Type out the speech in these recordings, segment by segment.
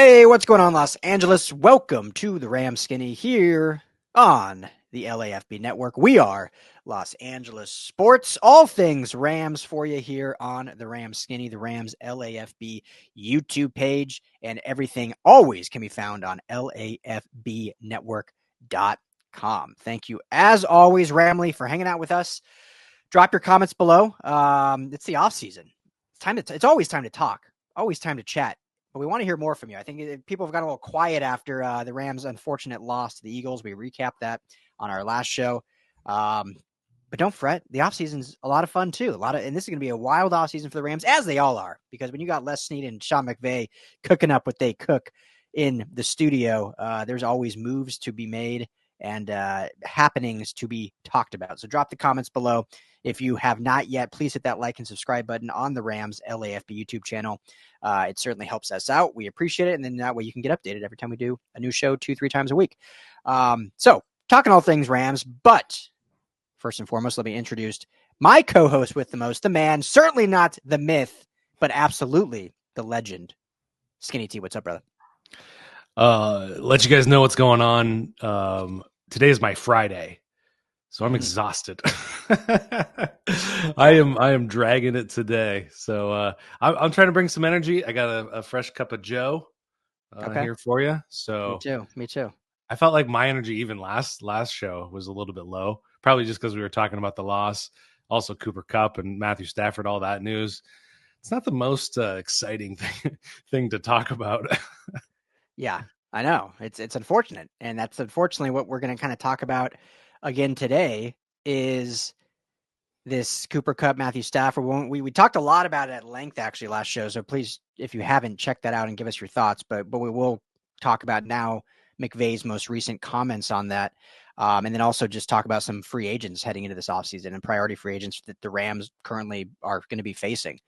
Hey, what's going on, Los Angeles? Welcome to the Ram Skinny here on the LAFB network. We are Los Angeles Sports, all things Rams for you here on the Ram Skinny, the Rams LAFB YouTube page, and everything always can be found on LAFBnetwork.com. Thank you, as always, Ramley, for hanging out with us. Drop your comments below. It's the off season. It's always time to talk, always time to chat. But we want to hear more from you. I think people have gotten a little quiet after the Rams' unfortunate loss to the Eagles. We recapped that on our last show. But don't fret. The offseason's a lot of fun, too. And this is going to be a wild offseason for the Rams, as they all are. Because when you got Les Snead and Sean McVay cooking up what they cook in the studio, there's always moves to be made and happenings to be talked about. So drop the comments below. If you have not yet, please hit that like and subscribe button on the Rams LAFB YouTube channel. It certainly helps us out. We appreciate it. And then that way you can get updated every time we do a new show 2-3 times a week. So talking all things Rams, but first and foremost, let me introduce my co-host with the most, the man, certainly not the myth, but absolutely the legend. Skinny T, what's up, brother? Let you guys know what's going on. Today is my Friday. So I'm exhausted. I am dragging it today. So I'm trying to bring some energy. I got a fresh cup of Joe here for you. So Me too. I felt like my energy even last show was a little bit low. Probably just because we were talking about the loss. Also Cooper Kupp and Matthew Stafford, all that news. It's not the most exciting thing to talk about. Yeah, I know. It's unfortunate. And that's unfortunately what we're going to kind of talk about again today is this Cooper Kupp, Matthew Stafford. We talked a lot about it at length actually last show. So please, if you haven't, check that out and give us your thoughts. But we will talk about now McVay's most recent comments on that. And then also just talk about some free agents heading into this offseason and priority free agents that the Rams currently are going to be facing.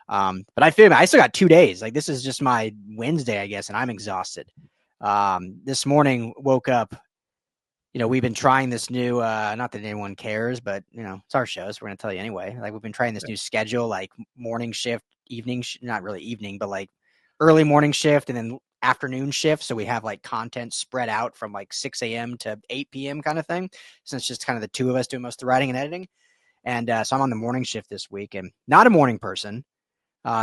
But I feel I still got 2 days. Like this is just my Wednesday, I guess, and I'm exhausted. This morning woke up. We've been trying this new, not that anyone cares, but, it's our show, so we're going to tell you anyway. Like, we've been trying this new schedule, like morning shift, evening, not really evening, but like early morning shift and then afternoon shift. So we have like content spread out from like 6 a.m. to 8 p.m. kind of thing. Since it's just kind of the two of us doing most of the writing and editing. And so I'm on the morning shift this week and not a morning person.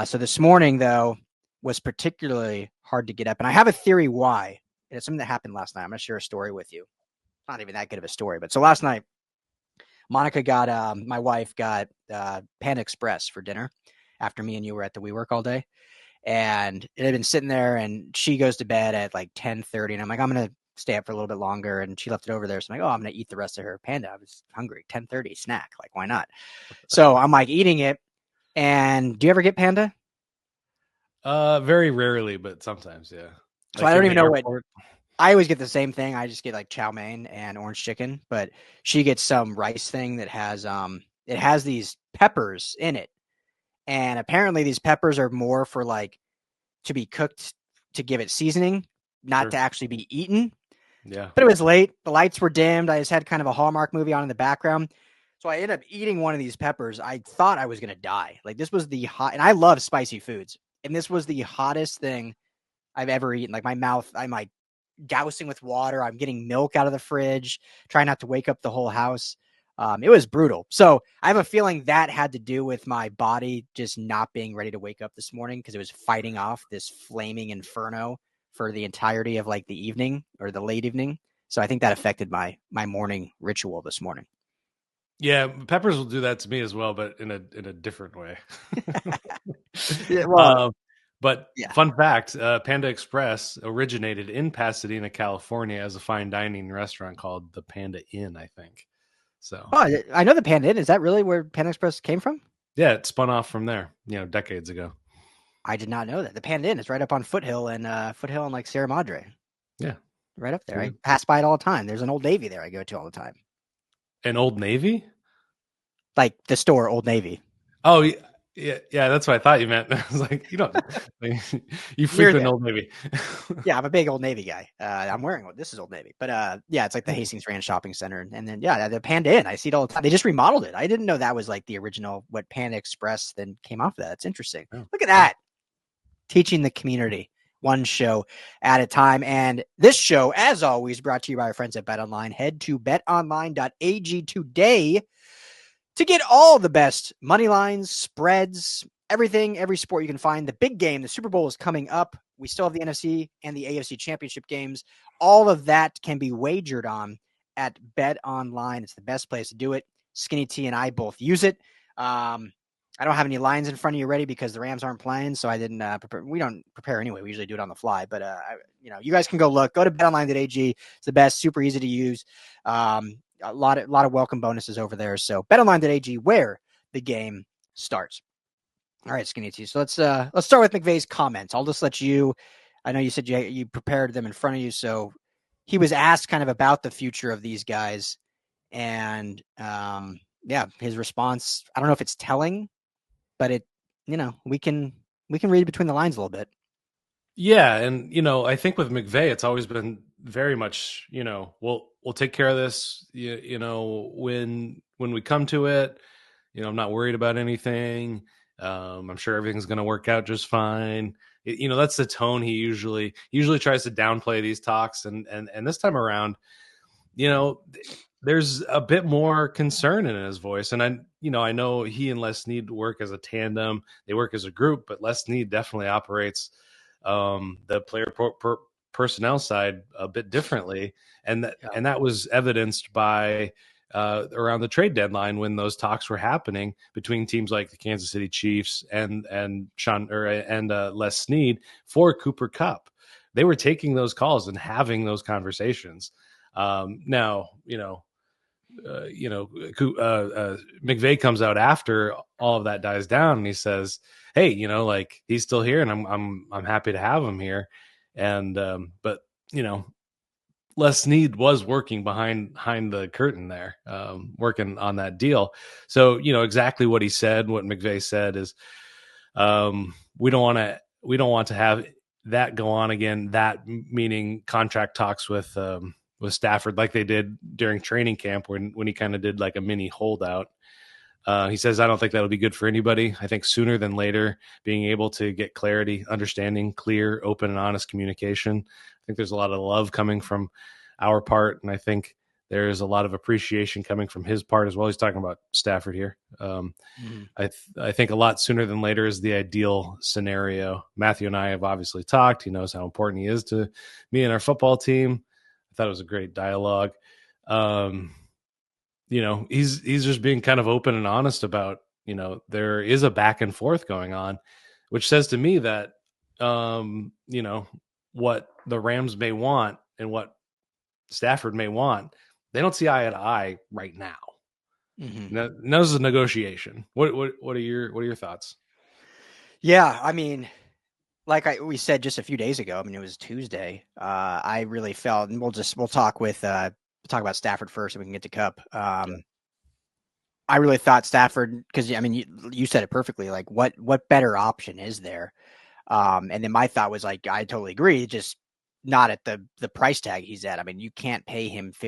So this morning, though, was particularly hard to get up. And I have a theory why. And it's something that happened last night. I'm going to share a story with you. Not even that good of a story, but so last night, Monica my wife got Panda Express for dinner after me and you were at the WeWork all day. And it had been sitting there and she goes to bed at like 10:30 and I'm like, I'm going to stay up for a little bit longer. And she left it over there. So I'm like, I'm going to eat the rest of her Panda. I was hungry, 10:30 snack. Like, why not? So I'm like eating it. And do you ever get Panda? Very rarely, but sometimes, yeah. So I don't even know what. I always get the same thing. I just get like chow mein and orange chicken, but she gets some rice thing that has it has these peppers in it. And apparently these peppers are more for like to be cooked to give it seasoning, not to actually be eaten. Yeah. But it was late. The lights were dimmed. I just had kind of a Hallmark movie on in the background. So I ended up eating one of these peppers. I thought I was going to die. Like this was the hot, and I love spicy foods. And this was the hottest thing I've ever eaten. Like my mouth, I'm like dousing with water. I'm getting milk out of the fridge, trying not to wake up the whole house. It was brutal. So I have a feeling that had to do with my body just not being ready to wake up this morning because it was fighting off this flaming inferno for the entirety of like the evening or the late evening. So I think that affected my morning ritual this morning. Yeah, peppers will do that to me as well, but in a different way. Yeah, well, Fun fact, Panda Express originated in Pasadena, California as a fine dining restaurant called the Panda Inn, I think. So I know the Panda Inn. Is that really where Panda Express came from? Yeah, it spun off from there, decades ago. I did not know that. The Panda Inn is right up on Foothill and like Sierra Madre. Yeah. Right up there. I pass by it all the time. There's an Old Navy there I go to all the time. An Old Navy? Like the store Old Navy. Oh, yeah, that's what I thought you meant. I was like, you frequent Old Navy. Yeah, I'm a big Old Navy guy. I'm wearing this is Old Navy, but yeah, it's like the Hastings Ranch Shopping Center, and then the Panda Inn. I see it all the time. They just remodeled it. I didn't know that was like the original. What Panda Express then came off of that. It's interesting. Oh. Look at that, teaching the community one show at a time. And this show, as always, brought to you by our friends at BetOnline. Head to betonline.ag today to get all the best money lines, spreads, everything, every sport you can find. The big game, the Super Bowl, is coming up. We still have the NFC and the AFC championship games. All of that can be wagered on at BetOnline. It's the best place to do it. Skinny T and I both use it. I don't have any lines in front of you ready because the Rams aren't playing, so I didn't prepare. We don't prepare anyway. We usually do it on the fly, but you guys can go look. Go to betonline.ag. It's the best, super easy to use. A lot of welcome bonuses over there. So betonline.ag, where the game starts. All right, Skinny T. So let's start with McVay's comments. I'll just let you. I know you said you prepared them in front of you, so he was asked kind of about the future of these guys, and his response. I don't know if it's telling, but we can read between the lines a little bit. Yeah, and I think with McVay, it's always been very much, we'll take care of this, when we come to it. I'm not worried about anything. I'm sure everything's going to work out just fine. That's the tone he usually tries to downplay these talks, and this time around, there's a bit more concern in his voice. And I know he and Les Snead work as a tandem. They work as a group, but Les Snead definitely operates the player personnel side a bit differently. And that was evidenced by around the trade deadline when those talks were happening between teams like the Kansas City Chiefs and Les Snead for Cooper Kupp. They were taking those calls and having those conversations. Now, McVay comes out after all of that dies down and he says, "Hey, he's still here and I'm happy to have him here." And but Les Snead was working behind the curtain there, working on that deal. So exactly what he said, what McVay said is, we don't want to have that go on again. That meaning contract talks with Stafford, like they did during training camp when he kind of did like a mini holdout. He says, "I don't think that'll be good for anybody. I think sooner than later, being able to get clarity, understanding, clear, open, and honest communication. I think there's a lot of love coming from our part, and I think there's a lot of appreciation coming from his part as well." He's talking about Stafford here. I think a lot sooner than later is the ideal scenario. Matthew and I have obviously talked. He knows how important he is to me and our football team. I thought it was a great dialogue. He's just being kind of open and honest about, there is a back and forth going on, which says to me that, what the Rams may want and what Stafford may want, they don't see eye to eye right now. Mm-hmm. Now, this is a negotiation. What are your thoughts? Yeah, I mean, like we said just a few days ago, I mean, it was Tuesday. I really felt, and we'll talk about Stafford first, and we can get to Kupp. I really thought Stafford, because I mean, you said it perfectly. Like, what better option is there? And then my thought was like, I totally agree, just not at the price tag he's at. I mean, you can't pay him a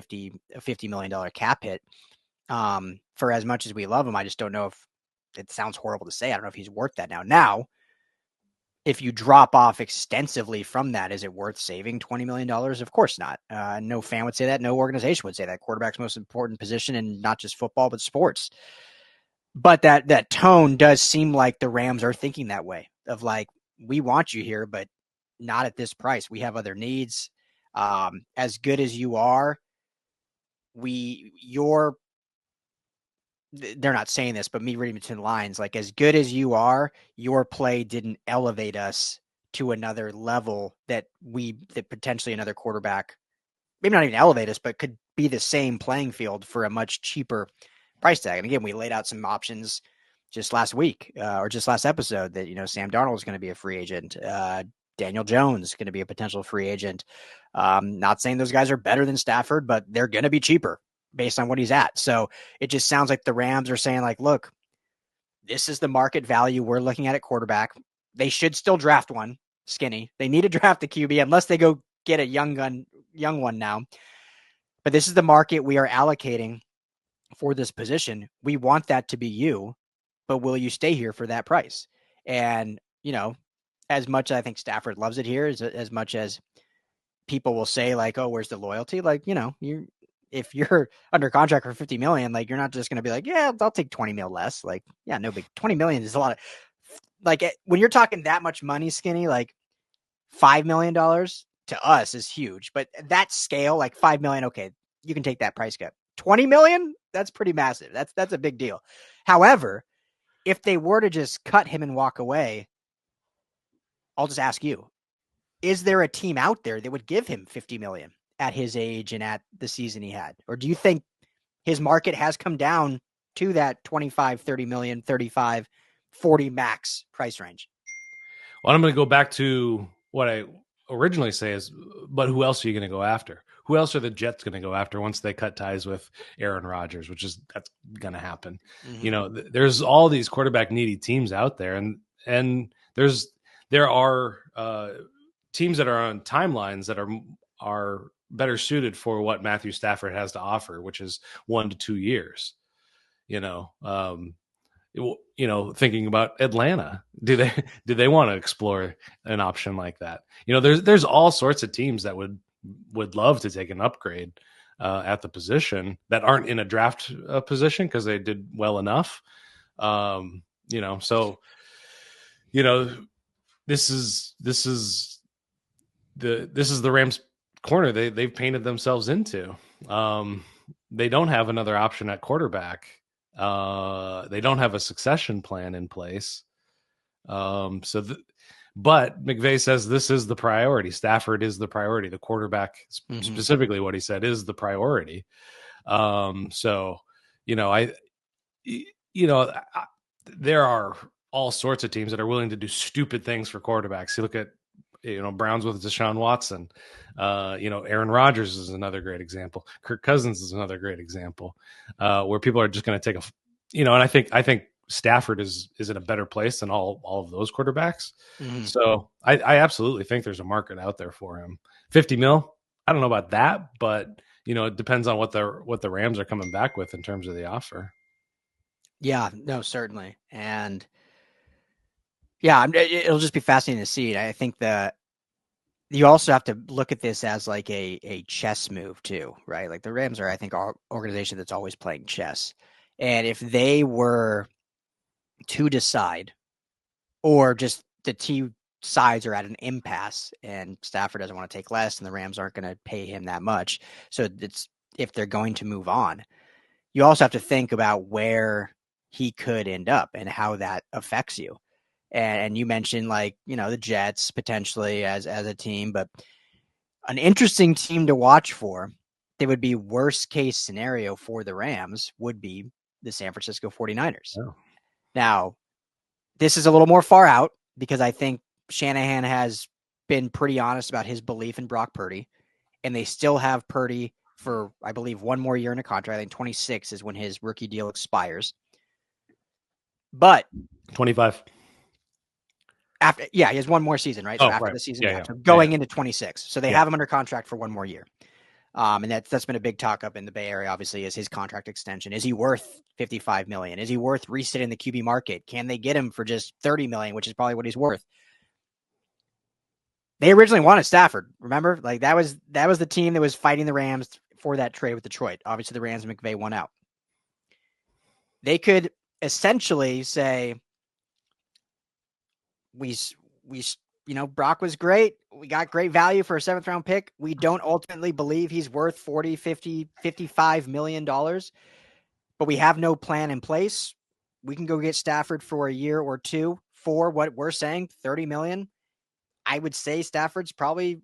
$50 million cap hit. For as much as we love him, I just don't know if it sounds horrible to say. I don't know if he's worth that now. Now, if you drop off extensively from that, is it worth saving $20 million? Of course not. No fan would say that. No organization would say that. Quarterback's most important position in not just football, but sports. But that tone does seem like the Rams are thinking that way, of like, we want you here, but not at this price. We have other needs. As good as you are, they're not saying this, but me reading between the lines, like, as good as you are, your play didn't elevate us to another level that potentially another quarterback, maybe not even elevate us, but could be the same playing field for a much cheaper price tag. And again, we laid out some options just last week or just last episode that, Sam Darnold is going to be a free agent. Daniel Jones is going to be a potential free agent. Not saying those guys are better than Stafford, but they're going to be cheaper based on what he's at. So it just sounds like the Rams are saying, like, look, this is the market value we're looking at quarterback. They should still draft one, Skinny. They need to draft a QB unless they go get a young one now. But this is the market we are allocating for this position. We want that to be you, but will you stay here for that price? And, as much as I think Stafford loves it here, as much as people will say like, oh, where's the loyalty? Like, if you're under contract for 50 million, like you're not just going to be like, yeah, I'll take 20 mil less. Like, yeah, no big 20 million is a lot of like when you're talking that much money, Skinny, like $5 million to us is huge, but that scale, like 5 million, okay, you can take that price cut. 20 million, that's pretty massive. That's a big deal. However, if they were to just cut him and walk away, I'll just ask you, is there a team out there that would give him 50 million at his age and at the season he had? Or do you think his market has come down to that 25, 30 million, 35, 40 max price range? Well, I'm going to go back to what I originally say is, but who else are you going to go after? Who else are the Jets going to go after once they cut ties with Aaron Rodgers, that's going to happen. Mm-hmm. There's all these quarterback needy teams out there, and there are teams that are on timelines that are better suited for what Matthew Stafford has to offer, which is 1 to 2 years. Thinking about Atlanta, do they want to explore an option like that? There's all sorts of teams that would love to take an upgrade at the position that aren't in a draft position because they did well enough. So this is the Rams corner they've painted themselves into. They don't have another option at quarterback. They don't have a succession plan in place. But McVay says this is the priority. Stafford is the priority. The quarterback, specifically what he said, is the priority. There are all sorts of teams that are willing to do stupid things for quarterbacks. You look at, Browns with Deshaun Watson. Aaron Rodgers is another great example. Kirk Cousins is another great example, where people are just going to take and I think Stafford is in a better place than all of those quarterbacks. Mm-hmm. So I absolutely think there's a market out there for him. 50 mil, I don't know about that, but it depends on what the Rams are coming back with in terms of the offer. Yeah, no, certainly. And yeah, it'll just be fascinating to see. I think that you also have to look at this as like a chess move too, right? Like the Rams are, I think, our organization that's always playing chess. And if they were to decide, or just the two sides are at an impasse and Stafford doesn't want to take less and the Rams aren't going to pay him that much. So it's, if they're going to move on, you also have to think about where he could end up and how that affects you. And you mentioned the Jets potentially as a team, but an interesting team to watch for, they would be worst case scenario for the Rams would be the San Francisco 49ers. Oh. Now, this is a little more far out because I think Shanahan has been pretty honest about his belief in Brock Purdy, and they still have Purdy for, I believe, one more year in a contract. I think 26 is when his rookie deal expires. But 25. He has one more season, right? So after the season, so going into 26. So they have him under contract for one more year. And that's been a big talk up in the Bay Area, obviously, is his contract extension. Is he worth $55 million? Is he worth resetting the QB market? Can they get him for just $30 million, which is probably what he's worth? They originally wanted Stafford, remember? Like that was the team that was fighting the Rams for that trade with Detroit. Obviously, the Rams and McVay won out. They could essentially say, we Brock was great. We got great value for a 7th round pick. We don't ultimately believe he's worth 40, 50, $55 million, but we have no plan in place. We can go get Stafford for a year or two for what we're saying, 30 million. I would say Stafford's probably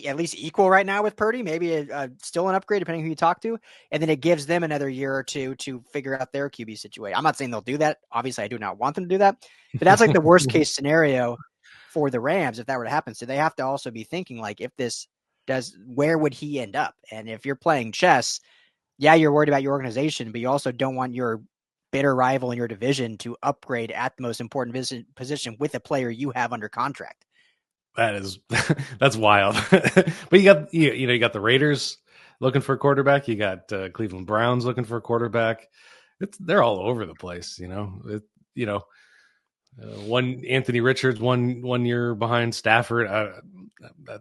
at least equal right now with Purdy, maybe still an upgrade depending who you talk to. And then it gives them another year or two to figure out their QB situation. I'm not saying they'll do that. Obviously, I do not want them to do that, but that's like the worst case scenario for the Rams if that were to happen. So they have to also be thinking like, if this does, where would he end up? And if you're playing chess, yeah, you're worried about your organization, but you also don't want your bitter rival in your division to upgrade at the most important position with a player you have under contract. That's wild. But you got the Raiders looking for a quarterback. You got Cleveland Browns looking for a quarterback. They're all over the place. One Anthony Richards, one year behind Stafford.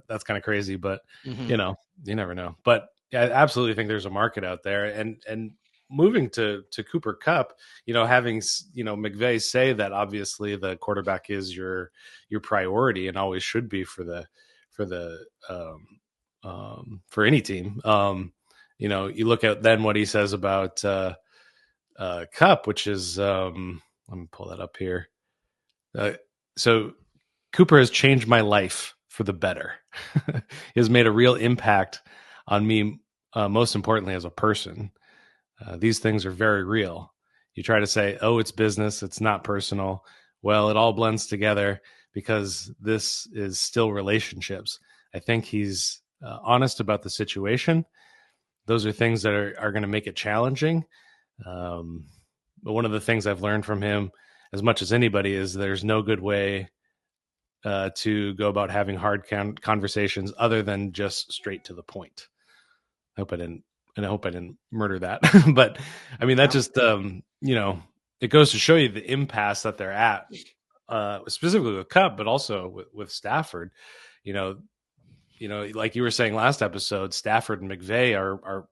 That's kind of crazy, but Mm-hmm. you never know. But yeah, I absolutely think there's a market out there, and moving to Cooper Kupp, having McVay say that obviously the quarterback is your priority and always should be for any team. You look at then what he says about Kupp, which is let me pull that up here. So Cooper has changed my life for the better. He has made a real impact on me, most importantly as a person. These things are very real. You try to say, oh, it's business, it's not personal. Well, it all blends together because this is still relationships. I think he's honest about the situation. Those are things that are going to make it challenging. But one of the things I've learned from him, as much as anybody, is there's no good way to go about having hard conversations other than just straight to the point. I hope I didn't murder that. But I mean, that just, it goes to show you the impasse that they're at, specifically with Kupp, but also with Stafford. Like you were saying last episode, Stafford and McVay are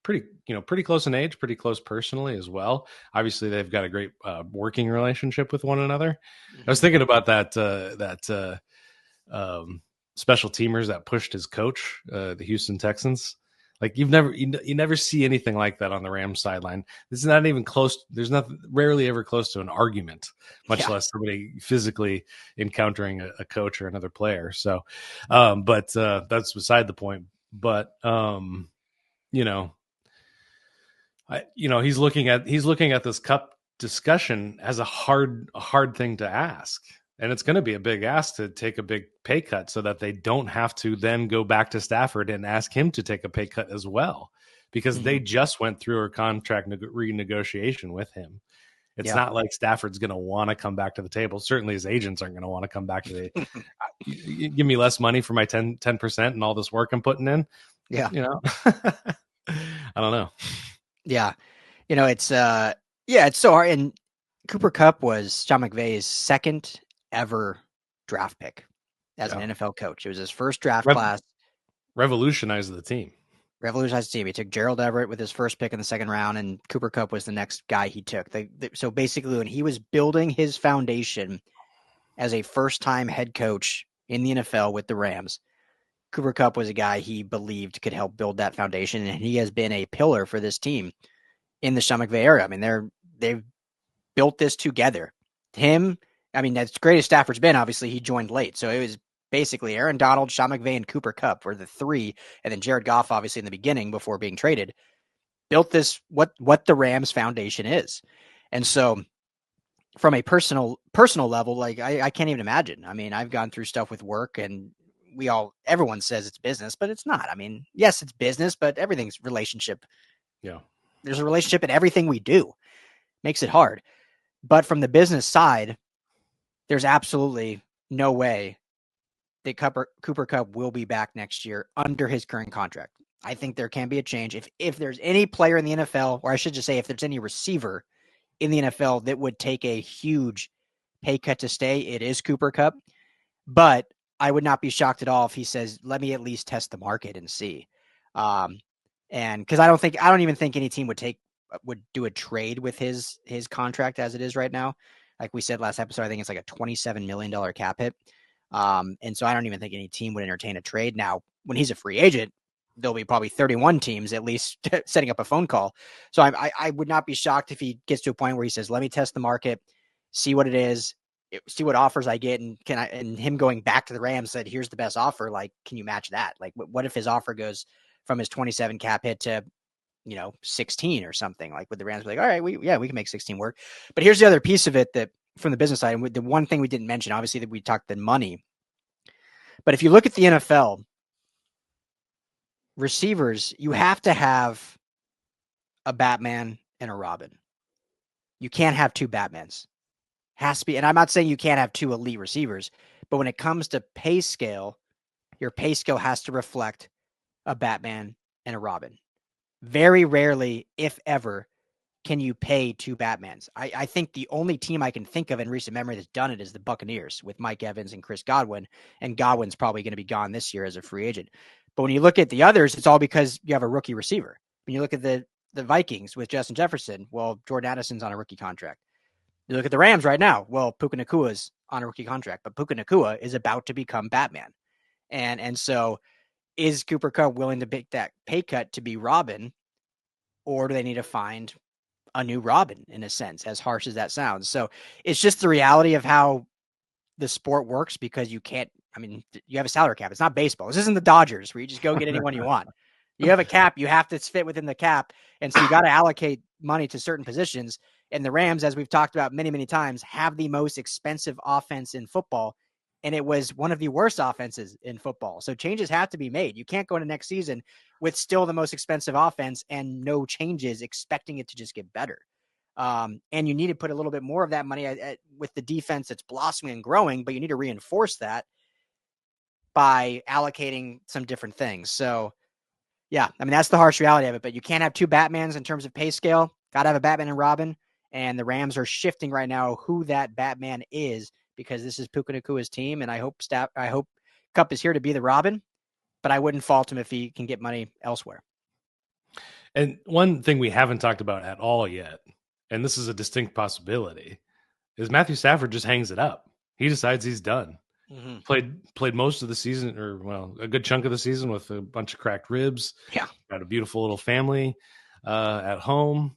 pretty close in age, pretty close personally as well. Obviously, they've got a great working relationship with one another. I was thinking about that special teamers that pushed his coach, the Houston Texans. Like you never see anything like that on the Rams sideline. This is not even close. There's rarely ever close to an argument, much less somebody physically encountering a coach or another player. So, but that's beside the point. But he's looking at this Kupp discussion as a hard thing to ask. And it's going to be a big ask to take a big pay cut so that they don't have to then go back to Stafford and ask him to take a pay cut as well, because they just went through a contract renegotiation with him. It's not like Stafford's going to want to come back to the table. Certainly his agents aren't going to want to come back to the give me less money for my 10% and all this work I'm putting in. Yeah. I don't know. Yeah. It's so hard. And Cooper Kupp was Sean McVay's second ever draft pick as an NFL coach. It was his first draft class. Revolutionized the team. Revolutionized the team. He took Gerald Everett with his first pick in the second round, and Cooper Kupp was the next guy he took. So basically, when he was building his foundation as a first-time head coach in the NFL with the Rams, Cooper Kupp was a guy he believed could help build that foundation, and he has been a pillar for this team in the Sean McVay era. I mean, they've built this together. As great as Stafford's been, obviously he joined late. So it was basically Aaron Donald, Sean McVay, and Cooper Kupp were the three, and then Jared Goff, obviously in the beginning before being traded, built this what the Rams foundation is. And so from a personal level, like I can't even imagine. I mean, I've gone through stuff with work, and everyone says it's business, but it's not. I mean, yes, it's business, but everything's relationship. Yeah. There's a relationship in everything we do. Makes it hard. But from the business side, there's absolutely no way that Cooper Kupp will be back next year under his current contract. I think there can be a change. If there's any player in the NFL, or I should just say if there's any receiver in the NFL that would take a huge pay cut to stay, it is Cooper Kupp. But I would not be shocked at all if he says, let me at least test the market and see. And because I don't even think any team would do a trade with his contract as it is right now. Like we said last episode, I think it's like a $27 million cap hit. And so I don't even think any team would entertain a trade. Now, when he's a free agent, there'll be probably 31 teams at least setting up a phone call. So I would not be shocked if he gets to a point where he says, let me test the market, see what it is, see what offers I get. And him going back to the Rams said, here's the best offer. Like, can you match that? Like, what if his offer goes from his 27 cap hit to, 16 or something? Like, would the Rams be like, all right, we can make 16 work. But here's the other piece of it that from the business side, and the one thing we didn't mention, obviously, that we talked the money. But if you look at the NFL, receivers, you have to have a Batman and a Robin. You can't have two Batmans. Has to be, and I'm not saying you can't have two elite receivers, but when it comes to pay scale, your pay scale has to reflect a Batman and a Robin. Very rarely, if ever, can you pay two Batmans? I think the only team I can think of in recent memory that's done it is the Buccaneers with Mike Evans and Chris Godwin, and Godwin's probably going to be gone this year as a free agent. But when you look at the others, it's all because you have a rookie receiver. When you look at the Vikings with Justin Jefferson, well, Jordan Addison's on a rookie contract. You look at the Rams right now, well, Puka Nacua's on a rookie contract, but Puka Nacua is about to become Batman. And so is Cooper Kupp willing to make that pay cut to be Robin, or do they need to find a new Robin, in a sense, as harsh as that sounds? So it's just the reality of how the sport works, because you can't, I mean, you have a salary cap. It's not baseball. This isn't the Dodgers where you just go get anyone you want. You have a cap. You have to fit within the cap. And so you got to allocate money to certain positions. And the Rams, as we've talked about many, many times, have the most expensive offense in football. And it was one of the worst offenses in football. So changes have to be made. You can't go into next season with still the most expensive offense and no changes, expecting it to just get better. And you need to put a little bit more of that money with the defense that's blossoming and growing, but you need to reinforce that by allocating some different things. So, yeah, I mean, that's the harsh reality of it, but you can't have two Batmans in terms of pay scale. Got to have a Batman and Robin, and the Rams are shifting right now who that Batman is, because this is Puka Nacua's team, and I hope Kupp is here to be the Robin, but I wouldn't fault him if he can get money elsewhere. And one thing we haven't talked about at all yet, and this is a distinct possibility, is Matthew Stafford just hangs it up. He decides he's done. Mm-hmm. Played most of the season, or well, a good chunk of the season with a bunch of cracked ribs. Yeah, got a beautiful little family at home.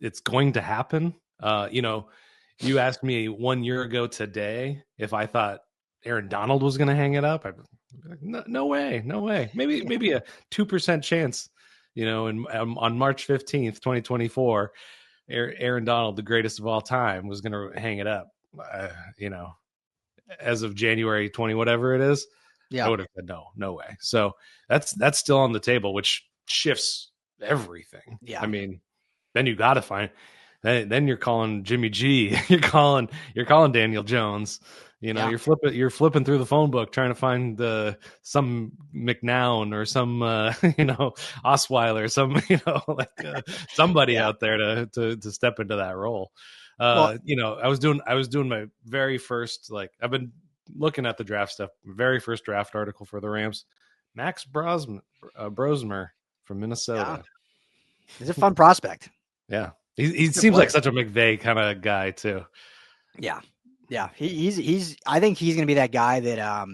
It's going to happen. You asked me 1 year ago today if I thought Aaron Donald was going to hang it up. No way. Maybe a 2% chance. On March 15th, 2024, Aaron Donald, the greatest of all time, was going to hang it up. As of January 20, whatever it is, I would have said no way. So that's still on the table, which shifts everything. Yeah, I mean, then you got to find. Then you're calling Jimmy G. You're calling Daniel Jones. You're flipping through the phone book trying to find some McNown or some Osweiler, somebody out there to step into that role. I was doing my very first, I've been looking at the draft stuff. Very first draft article for the Rams. Max Brosmer from Minnesota. Yeah. He's a fun prospect. Yeah. He seems like such a McVay kind of guy too. Yeah. He's. I think he's going to be that guy that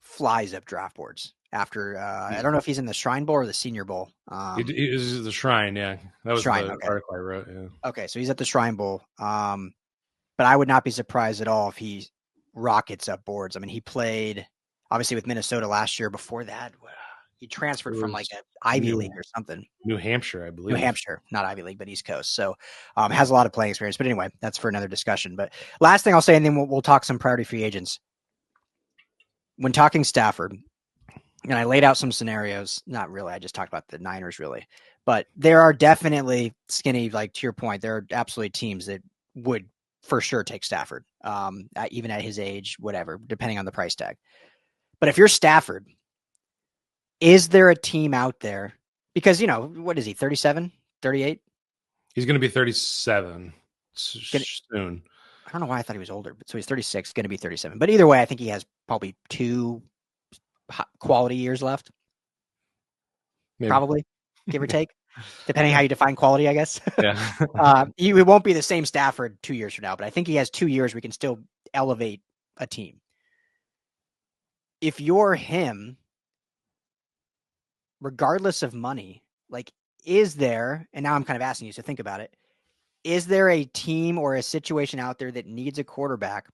flies up draft boards after. I don't know if he's in the Shrine Bowl or the Senior Bowl. He was the Shrine. Yeah, that was Shrine, the article I wrote. Yeah. Okay, so he's at the Shrine Bowl. But I would not be surprised at all if he rockets up boards. I mean, he played obviously with Minnesota last year. Before that, he transferred from an Ivy League or something. New Hampshire, I believe. New Hampshire, not Ivy League, but East Coast. So has a lot of playing experience. But anyway, that's for another discussion. But last thing I'll say, and then we'll talk some priority free agents. When talking Stafford, and I laid out some scenarios, not really, I just talked about the Niners really. But there are definitely skinny, to your point, there are absolutely teams that would for sure take Stafford, even at his age, whatever, depending on the price tag. But if you're Stafford, is there a team out there? Because, what is he, 37, 38? He's going to be 37 soon. I don't know why I thought he was older, but so he's 36, going to be 37. But either way, I think he has probably 2 quality years left. Maybe. Probably, give or take, depending how you define quality, I guess. Yeah. He won't be the same Stafford 2 years from now, but I think he has 2 years we can still elevate a team. If you're him, regardless of money, is there, and now I'm kind of asking you, so think about it, is there a team or a situation out there that needs a quarterback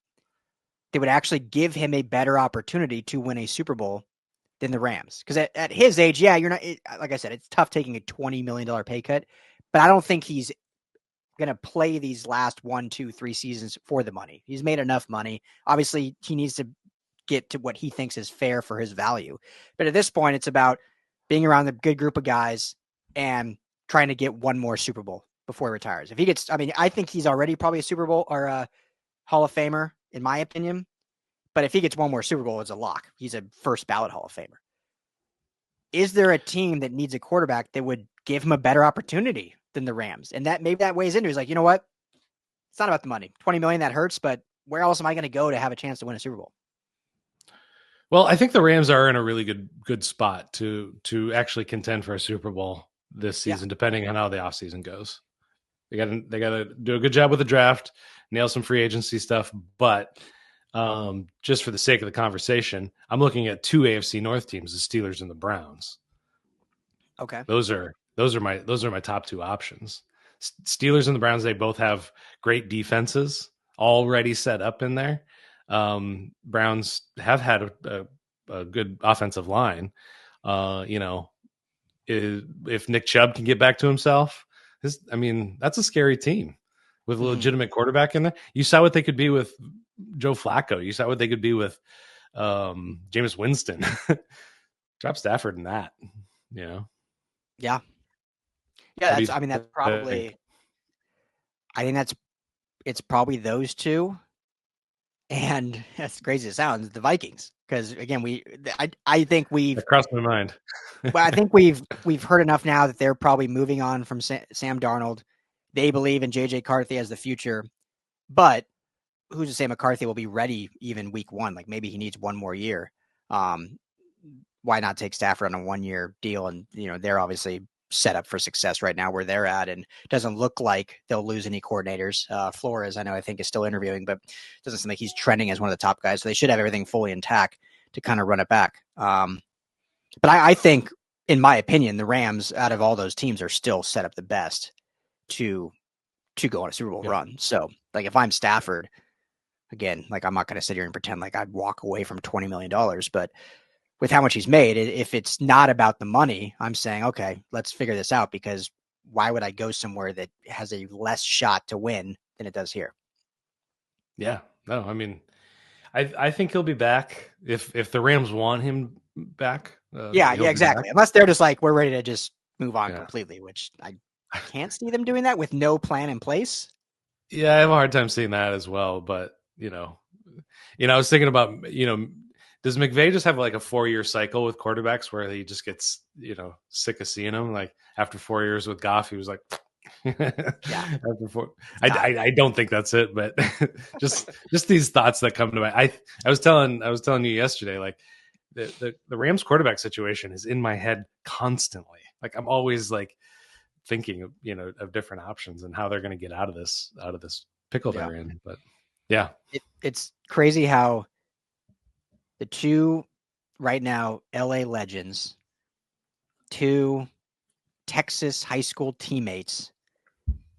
that would actually give him a better opportunity to win a Super Bowl than the Rams? Because at his age, you're not, like I said, it's tough taking a $20 million pay cut, but I don't think he's going to play these last 1, 2, 3 seasons for the money. He's made enough money. Obviously, he needs to get to what he thinks is fair for his value. But at this point, it's about being around a good group of guys and trying to get one more Super Bowl before he retires. If he gets, I think he's already probably a Super Bowl or a Hall of Famer, in my opinion. But if he gets one more Super Bowl, it's a lock. He's a first ballot Hall of Famer. Is there a team that needs a quarterback that would give him a better opportunity than the Rams. And that maybe that weighs into it. He's like, you know what? It's not about the money. 20 million, that hurts, but where else am I going to go to have a chance to win a Super Bowl? Well, I think the Rams are in a really good spot to actually contend for a Super Bowl this season, depending on how the offseason goes. They got to do a good job with the draft, nail some free agency stuff, but just for the sake of the conversation, I'm looking at 2 AFC North teams, the Steelers and the Browns. Okay. Those are my top 2 options. Steelers and the Browns, they both have great defenses already set up in there. Browns have had a good offensive line. If Nick Chubb can get back to himself, that's a scary team with a legitimate quarterback in there. You saw what they could be with Joe Flacco. You saw what they could be with Jameis Winston. Drop Stafford in that, Yeah. Yeah. That's probably, I think it's probably those 2. And as crazy as it sounds, the Vikings. Because again, I think we've that crossed my mind. But I think we've heard enough now that they're probably moving on from Sam Darnold. They believe in JJ McCarthy as the future, but who's to say McCarthy will be ready even week 1? Like maybe he needs one more year. Why not take Stafford on a 1-year deal? And they're obviously set up for success right now where they're at, and it doesn't look like they'll lose any coordinators. Flores, I think is still interviewing, but it doesn't seem like he's trending as one of the top guys. So they should have everything fully intact to kind of run it back. But I think, in my opinion, the Rams out of all those teams are still set up the best to go on a Super Bowl run. So like if I'm Stafford, again, like I'm not going to sit here and pretend like I'd walk away from $20 million, but with how much he's made, if it's not about the money, I'm saying, okay, let's figure this out, because why would I go somewhere that has a less shot to win than it does here? Yeah, no, I think he'll be back if the Rams want him back. Yeah, exactly. Unless they're just like, we're ready to just move on completely, which I can't see them doing that with no plan in place. Yeah, I have a hard time seeing that as well. But I was thinking about does McVay just have like a 4-year cycle with quarterbacks where he just gets sick of seeing them? Like after 4 years with Goff, he was like, After 4, I don't think that's it, but just these thoughts that come to mind. I was telling you yesterday, like the Rams quarterback situation is in my head constantly. Like I'm always like thinking of different options and how they're going to get out of this pickle they're in. But yeah, it's crazy how the 2 right now LA legends, 2 Texas high school teammates,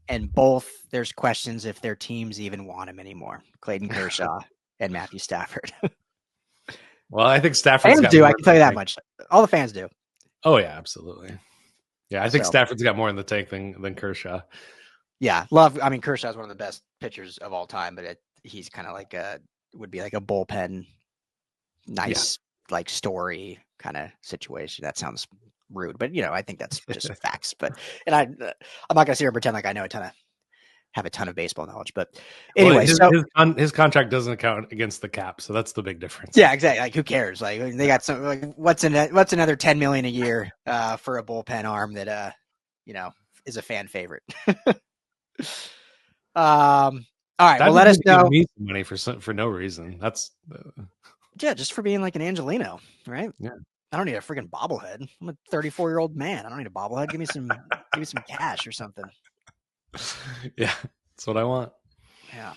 and both there's questions if their teams even want him anymore. Clayton Kershaw and Matthew Stafford. Well, I think Stafford's fans do. I can tell you that much. All the fans do. Oh yeah, absolutely. Yeah, I think Stafford's got more in the tank than Kershaw. Yeah, Kershaw's one of the best pitchers of all time, but he's kind of like would be like a bullpen, nice like story kind of situation. That sounds rude, but I think that's just facts. But I'm not gonna sit here and pretend like I know have a ton of baseball knowledge. But anyway, his contract doesn't count against the cap, so that's the big difference. Yeah, exactly. Like who cares? Like they got some. Like, what's another $10 million a year for a bullpen arm that is a fan favorite. All right. Well, let us know. Me some money for no reason. That's just for being like an Angelino, right? Yeah. I don't need a freaking bobblehead. I'm a 34-year-old man. I don't need a bobblehead. Give me some cash or something. Yeah, that's what I want. Yeah.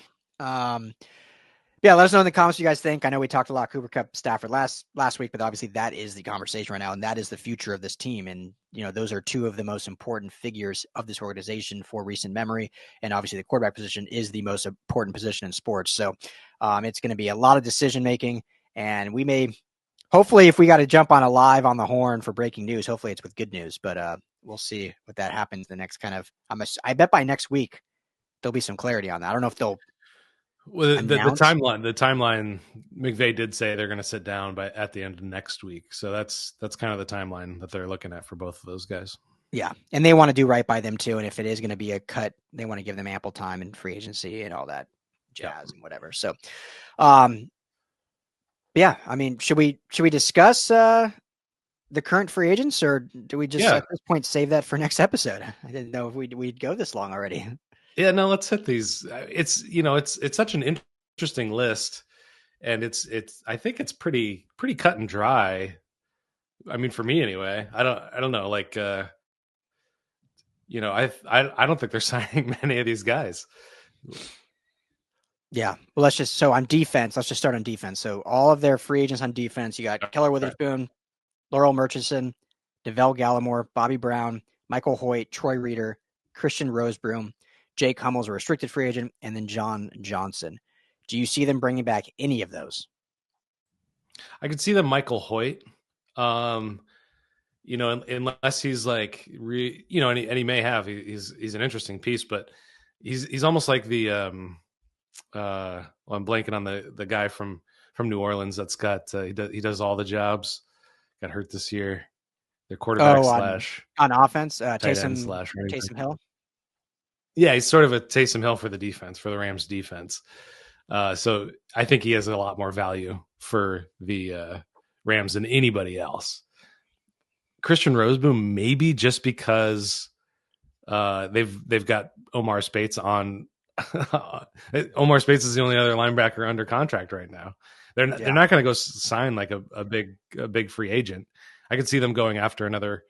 Yeah, let us know in the comments what you guys think. I know we talked a lot Cooper Kupp, Stafford last week, but obviously that is the conversation right now, and that is the future of this team. And those are two of the most important figures of this organization for recent memory. And obviously the quarterback position is the most important position in sports. So it's going to be a lot of decision making, and we may, hopefully, if we got to jump on a live on the horn for breaking news, hopefully it's with good news. But we'll see what that happens the next kind of. I bet by next week there'll be some clarity on that. I don't know if they'll. Well, the timeline. McVay did say they're going to sit down at the end of next week, so that's kind of the timeline that they're looking at for both of those guys. Yeah, and they want to do right by them too. And if it is going to be a cut, they want to give them ample time in free agency and all that jazz and whatever. So, yeah, I mean, should we discuss the current free agents, or do we just Yeah. at this point save that for next episode? I didn't know if we'd go this long already. Yeah, no, let's hit these. It's it's such an interesting list, and it's I think it's pretty cut and dry. I mean, for me anyway. I don't know. Like, I don't think they're signing many of these guys. Yeah. Well, on defense, let's just start on defense. So all of their free agents on defense, you got Akhello Witherspoon, Laurel Murchison, DeVell Gallimore, Bobby Brown, Michael Hoyt, Troy Reeder, Christian Rosebroom, Jake Hummels, a restricted free agent, and then John Johnson. Do you see them bringing back any of those? I could see them Michael Hoyt. Unless he's like, and he may have. He's an interesting piece, but he's almost like the I'm blanking on the guy from New Orleans that's got he does all the jobs. Got hurt this year. The quarterback on offense, Taysom Hill. Yeah, he's sort of a Taysom Hill for the defense, for the Rams defense. So I think he has a lot more value for the Rams than anybody else. Christian Rosebroom, maybe just because they've got Omar Spates on. Omar Spates is the only other linebacker under contract right now. They're not going to go sign like a big free agent. I could see them going after another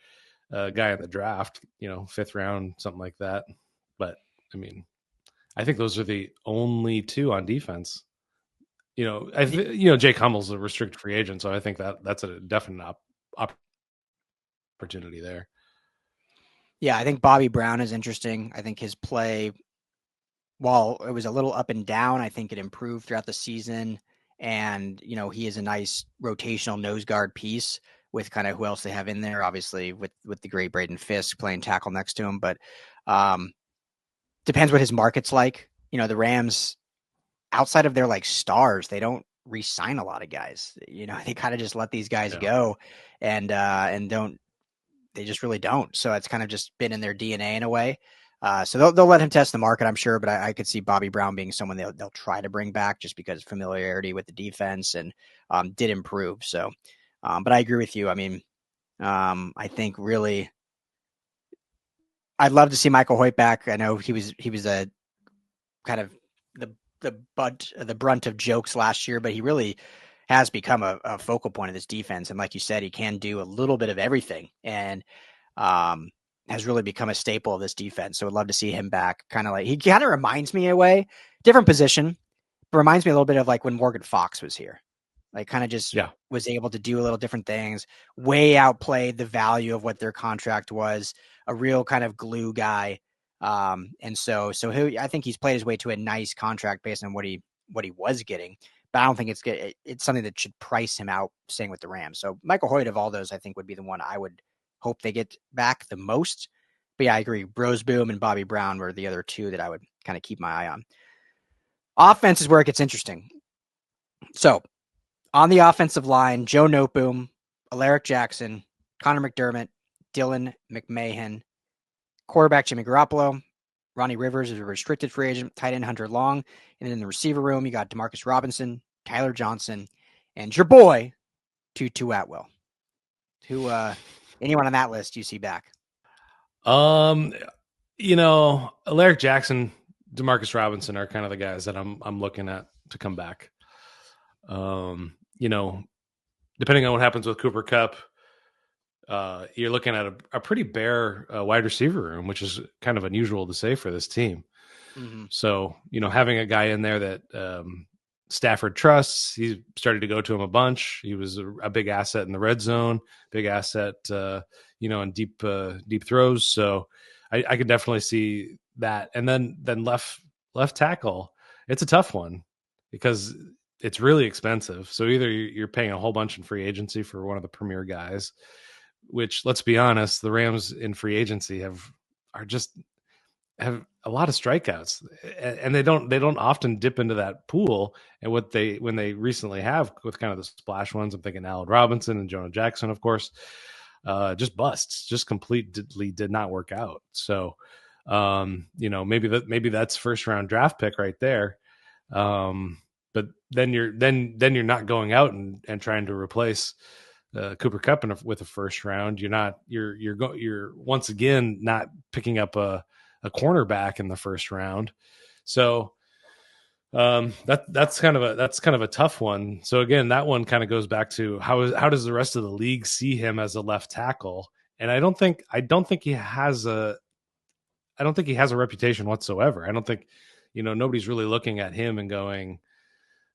guy in the draft, 5th round, something like that. But I mean, I think those are the only two on defense. Jake Hummel's a restricted free agent, so I think that's a definite opportunity there. Yeah, I think Bobby Brown is interesting. I think his play, while it was a little up and down, I think it improved throughout the season. And, he is a nice rotational nose guard piece with kind of who else they have in there, obviously with the great Braden Fisk playing tackle next to him. But depends what his market's like. The Rams, outside of their like stars, they don't re-sign a lot of guys. They kind of just let these guys go and they just really don't. So it's kind of just been in their DNA in a way. So they'll let him test the market, I'm sure, but I could see Bobby Brown being someone they'll try to bring back just because familiarity with the defense and did improve. So, but I agree with you. I mean, I think really, I'd love to see Michael Hoyt back. I know he was a kind of the brunt of jokes last year, but he really has become a focal point of this defense. And like you said, he can do a little bit of everything and has really become a staple of this defense. So I'd love to see him back. He kind of reminds me in a way, different position, but reminds me a little bit of like when Morgan Fox was here. Like kind of just was able to do a little different things, way outplayed the value of what their contract was, a real kind of glue guy. And so I think he's played his way to a nice contract based on what he was getting, but I don't think it's something that should price him out staying with the Rams. So Michael Hoyt of all those, I think would be the one I would hope they get back the most. But yeah, I agree. Roseboom and Bobby Brown were the other two that I would kind of keep my eye on. Offense is where it gets interesting. So on the offensive line, Joe Noteboom, Alaric Jackson, Connor McDermott, Dylan McMahon, quarterback Jimmy Garoppolo, Ronnie Rivers is a restricted free agent, tight end Hunter Long, and then in the receiver room, you got Demarcus Robinson, Tyler Johnson, and your boy, Tutu Atwell. Who anyone on that list you see back? Alaric Jackson, Demarcus Robinson are kind of the guys that I'm looking at to come back. Depending on what happens with Cooper Kupp, you're looking at a pretty bare wide receiver room, which is kind of unusual to say for this team. Mm-hmm. So, having a guy in there that Stafford trusts, he started to go to him a bunch. He was a big asset in the red zone, big asset, in deep throws. So I could definitely see that. And then left tackle, it's a tough one because it's really expensive. So either you're paying a whole bunch in free agency for one of the premier guys, which, let's be honest, the Rams in free agency have a lot of strikeouts, and they don't often dip into that pool. And when they recently have with kind of the splash ones, I'm thinking Allen Robinson and Jonah Jackson, of course, just busts, just completely did not work out. So, maybe that's first round draft pick right there. But then you're not going out and trying to replace Cooper Kupp with a first round. You're once again not picking up a cornerback in the first round. So that's kind of a tough one. So again, that one kind of goes back to how does the rest of the league see him as a left tackle? And I don't think he has a reputation whatsoever. I don't think, nobody's really looking at him and going,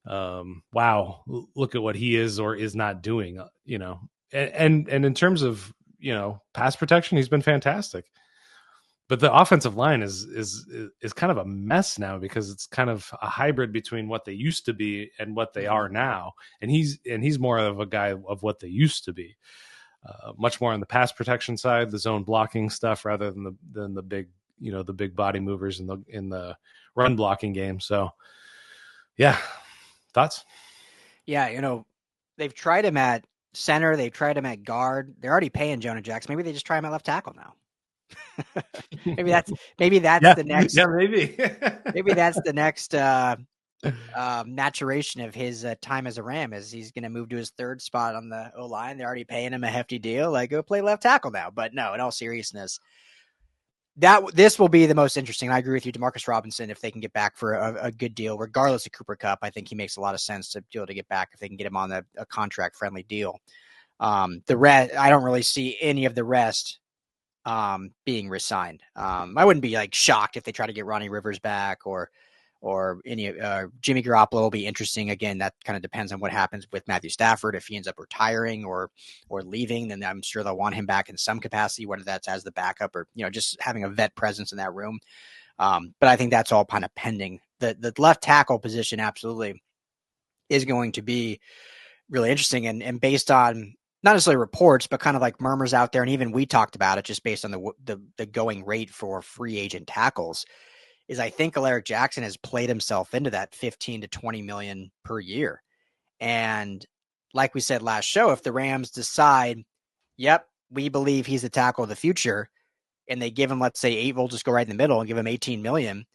wow, look at what he is or is not doing, and in terms of, pass protection, he's been fantastic. But the offensive line is kind of a mess now because it's kind of a hybrid between what they used to be and what they are now. And he's more of a guy of what they used to be, much more on the pass protection side, the zone blocking stuff, rather than the big, the big body movers in the run blocking game. So, yeah, thoughts? Yeah, they've tried him at center, they've tried him at guard. They're already paying Jonah Jackson. Maybe they just try him at left tackle now. maybe that's the next. Yeah, maybe. maybe that's the next maturation of his time as a Ram, is he's going to move to his third spot on the O-line. They're already paying him a hefty deal. Like, go play left tackle now. But no, in all seriousness, this will be the most interesting. I agree with you, Demarcus Robinson, if they can get back for a good deal, regardless of Cooper Kupp. I think he makes a lot of sense to be able to get back if they can get him on a contract-friendly deal. The rest, I don't really see any of the rest being resigned. I wouldn't be like shocked if they try to get Ronnie Rivers back or any Jimmy Garoppolo will be interesting. Again, that kind of depends on what happens with Matthew Stafford. If he ends up retiring or leaving, then I'm sure they'll want him back in some capacity, whether that's as the backup or, just having a vet presence in that room. But I think that's all kind of pending. The left tackle position absolutely is going to be really interesting. And based on not necessarily reports, but kind of like murmurs out there, and even we talked about it just based on the going rate for free agent tackles, is I think Alaric Jackson has played himself into that 15 to 20 million per year. And like we said last show, if the Rams decide, yep, we believe he's the tackle of the future, and they give him, let's say, 8, we'll just go right in the middle and give him 18 million,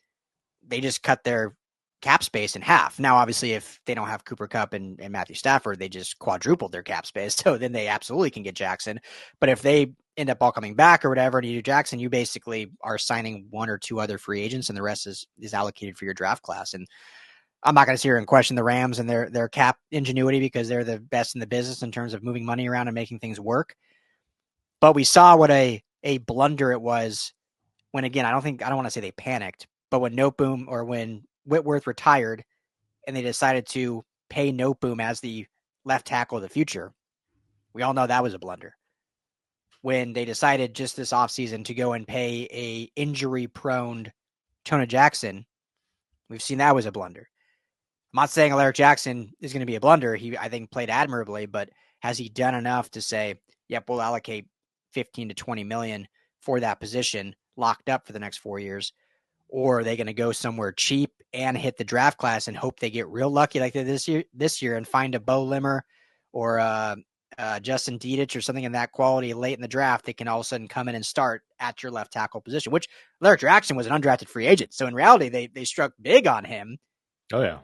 they just cut their cap space in half. Now, obviously, if they don't have Cooper Kupp and Matthew Stafford, they just quadrupled their cap space. So then they absolutely can get Jackson. But if they end up all coming back or whatever, and you do Jackson, you basically are signing 1 or 2 other free agents, and the rest is allocated for your draft class. And I'm not going to sit here and question the Rams and their cap ingenuity, because they're the best in the business in terms of moving money around and making things work. But we saw what a blunder it was when, again, I don't want to say they panicked, but when Noteboom or when Whitworth retired and they decided to pay Noteboom as the left tackle of the future, we all know that was a blunder. When they decided just this offseason to go and pay a injury-prone Jonah Jackson, we've seen that was a blunder. I'm not saying Alaric Jackson is going to be a blunder. He, I think, played admirably, but has he done enough to say, yep, we'll allocate 15 to 20 million for that position locked up for the next 4 years? Or are they going to go somewhere cheap and hit the draft class and hope they get real lucky like they did this year and find a Bo Limmer or Justin Dedich or something in that quality late in the draft that can all of a sudden come in and start at your left tackle position, which Alaric Jackson was an undrafted free agent. So in reality, they struck big on him. Oh, yeah.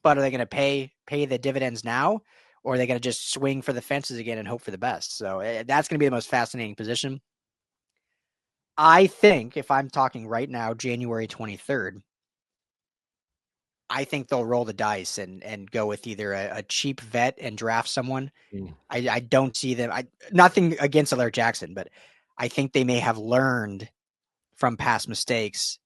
But are they going to pay the dividends now, or are they going to just swing for the fences again and hope for the best? So that's going to be the most fascinating position. I think if I'm talking right now, January 23rd, I think they'll roll the dice and go with either a cheap vet and draft someone. I don't see them. Nothing against Alaric Jackson, but I think they may have learned from past mistakes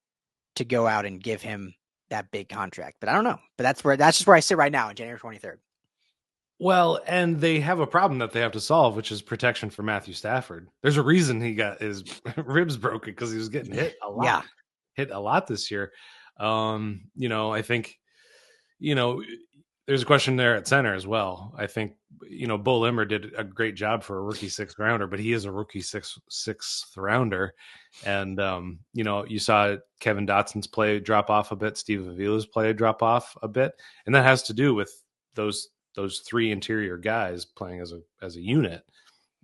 to go out and give him that big contract. But I don't know. But that's just where I sit right now on January 23rd. Well, and they have a problem that they have to solve, which is protection for Matthew Stafford. There's a reason he got his ribs broken, because he was getting hit a lot. Yeah. Hit a lot this year. I think, there's a question there at center as well. I think, Bo Limmer did a great job for a rookie 6th rounder, but he is a rookie sixth rounder. And, you saw Kevin Dotson's play drop off a bit. Steve Avila's play drop off a bit. And that has to do with those 3 interior guys playing as a unit.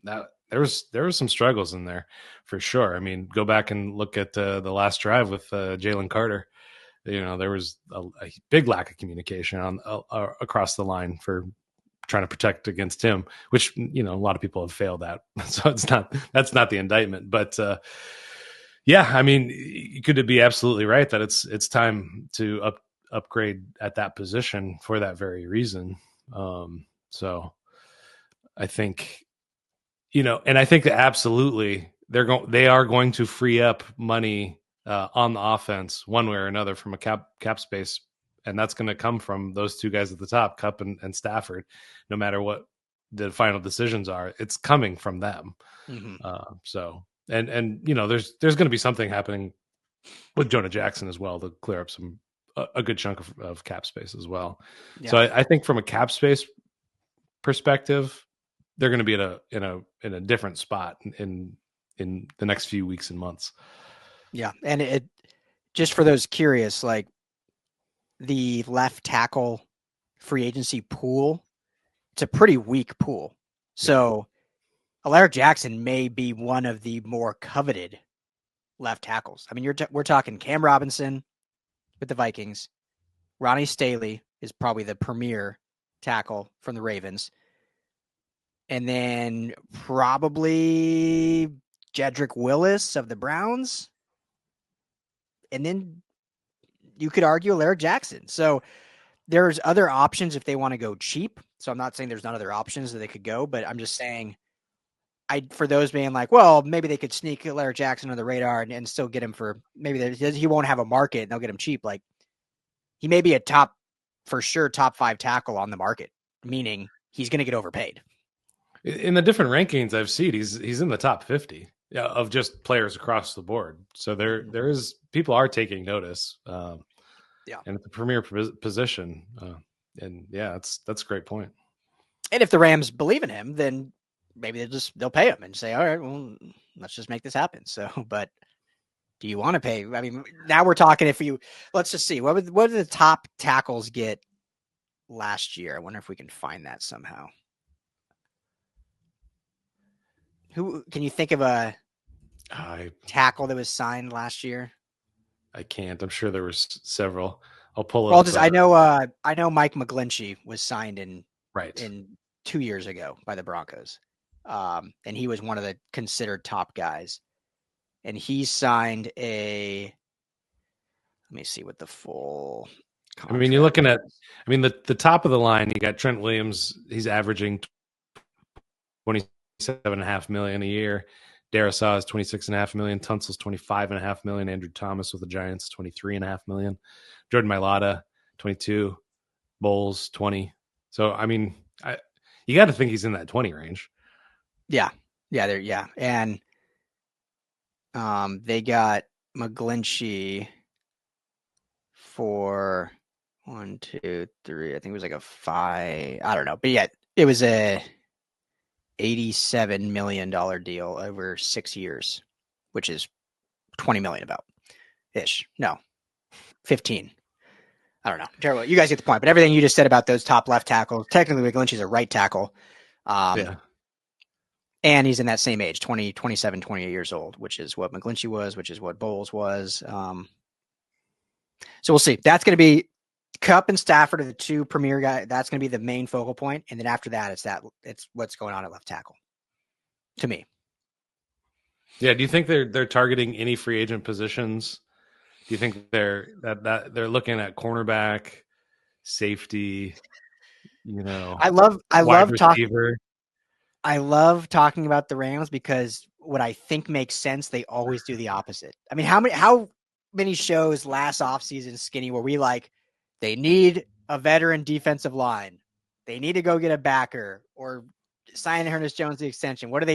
That there was some struggles in there for sure. I mean, go back and look at the last drive with Jalen Carter. There was a big lack of communication on across the line for trying to protect against him, which, you know, a lot of people have failed at. So that's not the indictment. But yeah, I mean, could it be absolutely right that it's time to upgrade at that position for that very reason? So I think, you know, and I think that absolutely they are going to free up money on the offense one way or another from a cap space, and that's going to come from those two guys at the top, Kupp and Stafford. No matter what the final decisions are, it's coming from them. So and you know, there's going to be something happening with Jonah Jackson as well to clear up a good chunk of cap space as well. Yeah. So I think from a cap space perspective, they're going to be in a different spot in the next few weeks and months. Yeah, and it just for those curious, like the left tackle free agency pool, it's a pretty weak pool. So Alaric Jackson may be one of the more coveted left tackles. I mean, we're talking Cam Robinson with the Vikings. Ronnie Staley is probably the premier tackle from the Ravens. And then probably Jedrick Willis of the Browns. And then you could argue Alaric Jackson. So there's other options if they want to go cheap. So I'm not saying there's not other options that they could go, but I'm just saying for those being like, well, maybe they could sneak Alaric Jackson on the radar and still get him for maybe he won't have a market and they'll get him cheap. Like he may be a top 5 tackle on the market, meaning he's going to get overpaid. In the different rankings I've seen, he's in the top 50 of just players across the board. So there is people are taking notice. And it's the premier position. And yeah, that's a great point. And if the Rams believe in him, then maybe they'll pay him and say, all right, well, let's just make this happen. So, but do you want to pay? I mean, now we're talking let's just see, what did the top tackles get last year? I wonder if we can find that somehow. Who can you think of a tackle that was signed last year? I can't. I'm sure there was several. I'll pull it. Well, I know Mike McGlinchey was signed in 2 years ago by the Broncos. And he was one of the considered top guys. And he signed let me see what the full I mean, you're looking at, the top of the line, you got Trent Williams. He's averaging $27.5 million a year. Darisaw is $26.5 million. Tunsil's $25.5 million. Andrew Thomas with the Giants, $23.5 million. Jordan Mailata, 22. Bowles, 20. So, I mean, you got to think he's in that 20 range. Yeah. And they got McGlinchey for 1, 2, 3. I think it was like a 5. I don't know. But yeah, it was a $87 million deal over 6 years, which is $20 million about ish. No, 15. I don't know. Terrible. You guys get the point. But everything you just said about those top left tackles, technically McGlinchey's a right tackle. And he's in that same age, 27, 28 years old, which is what McGlinchey was, which is what Bowles was. So we'll see. That's going to be Kupp and Stafford are the two premier guys. That's going to be the main focal point. And then after that, it's what's going on at left tackle to me. Yeah. Do you think they're targeting any free agent positions? Do you think they're looking at cornerback, safety, I love talking about the Rams because what I think makes sense, they always do the opposite. I mean, how many shows last offseason, Skinny, were we like, they need a veteran defensive line, they need to go get a backer or sign Ernest Jones the extension? What do?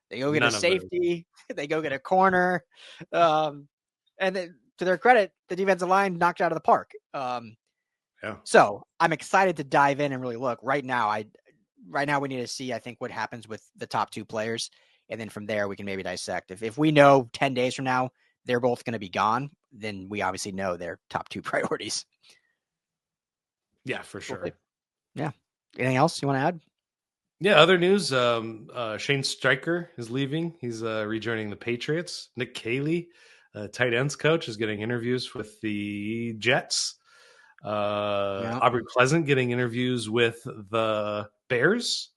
They go get a safety, they go get a corner. And then, to their credit, the defensive line knocked out of the park. So I'm excited to dive in and really look. Right now, we need to see, I think, what happens with the top two players. And then from there, we can maybe dissect. If we know 10 days from now, they're both going to be gone, then we obviously know their top two priorities. Yeah, for sure. Yeah. Anything else you want to add? Yeah, other news, Shane Steicher is leaving. He's rejoining the Patriots. Nick Caley, tight ends coach, is getting interviews with the Jets. Yeah. Aubrey Pleasant getting interviews with the Bears.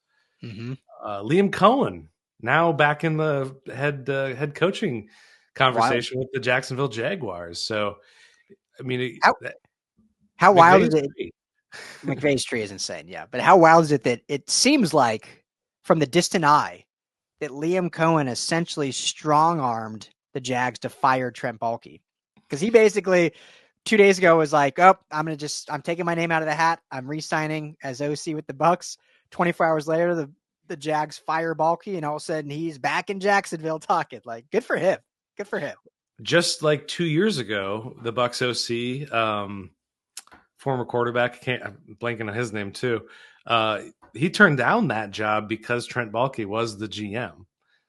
Mm-hmm. Liam Cohen now back in the head coaching Wild. conversation with the Jacksonville Jaguars. So, I mean, How wild is McVay's it? great. McVay's tree is insane, yeah. But how wild is it that it seems like, from the distant eye, that Liam Cohen essentially strong-armed the Jags to fire Trent Baalke? Because he basically 2 days ago was like, "Oh, I'm taking my name out of the hat. I'm re-signing as OC with the Bucks." 24 hours later, the Jags fire Baalke, and all of a sudden he's back in Jacksonville talking. Like, good for him. Good for him. Just like 2 years ago, the Bucks OC, former quarterback, I'm blanking on his name too. He turned down that job because Trent Baalke was the GM.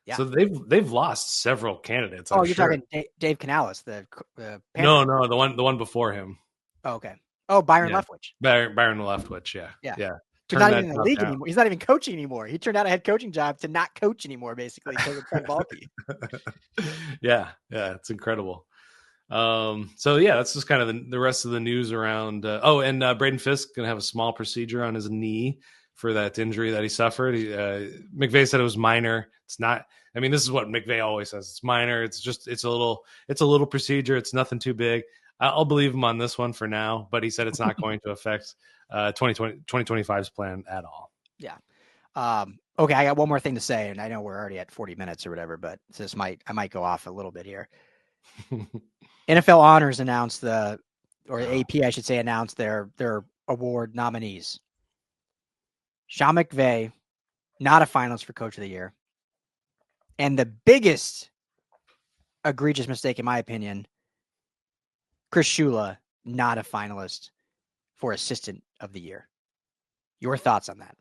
Yeah. So they've lost several candidates. Oh, I'm you're sure. talking Dave Canales, the No, Panther. the one before him. Oh, okay. Oh, Byron Yeah, Leftwich. Byron Leftwich. Yeah, Yeah. yeah. Who's Turned not that even in the job league down. anymore. He's not even coaching anymore. He turned out a head coaching job to not coach anymore, basically, because of Trent Baalke. Yeah, it's incredible. So yeah, that's just kind of the rest of the news around. Braden Fisk gonna have a small procedure on his knee for that injury that he suffered. McVay said it was minor. It's not. I mean, this is what McVay always says. It's minor. It's a little procedure. It's nothing too big. I'll believe him on this one for now, but he said it's not going to affect 2025's plan at all. Yeah. Okay, I got one more thing to say, and I know we're already at 40 minutes or whatever, but I might go off a little bit here. NFL Honors announced AP, I should say, announced their award nominees. Sean McVay, not a finalist for Coach of the Year. And the biggest egregious mistake, in my opinion, Chris Shula, not a finalist for Assistant of the Year. Your thoughts on that?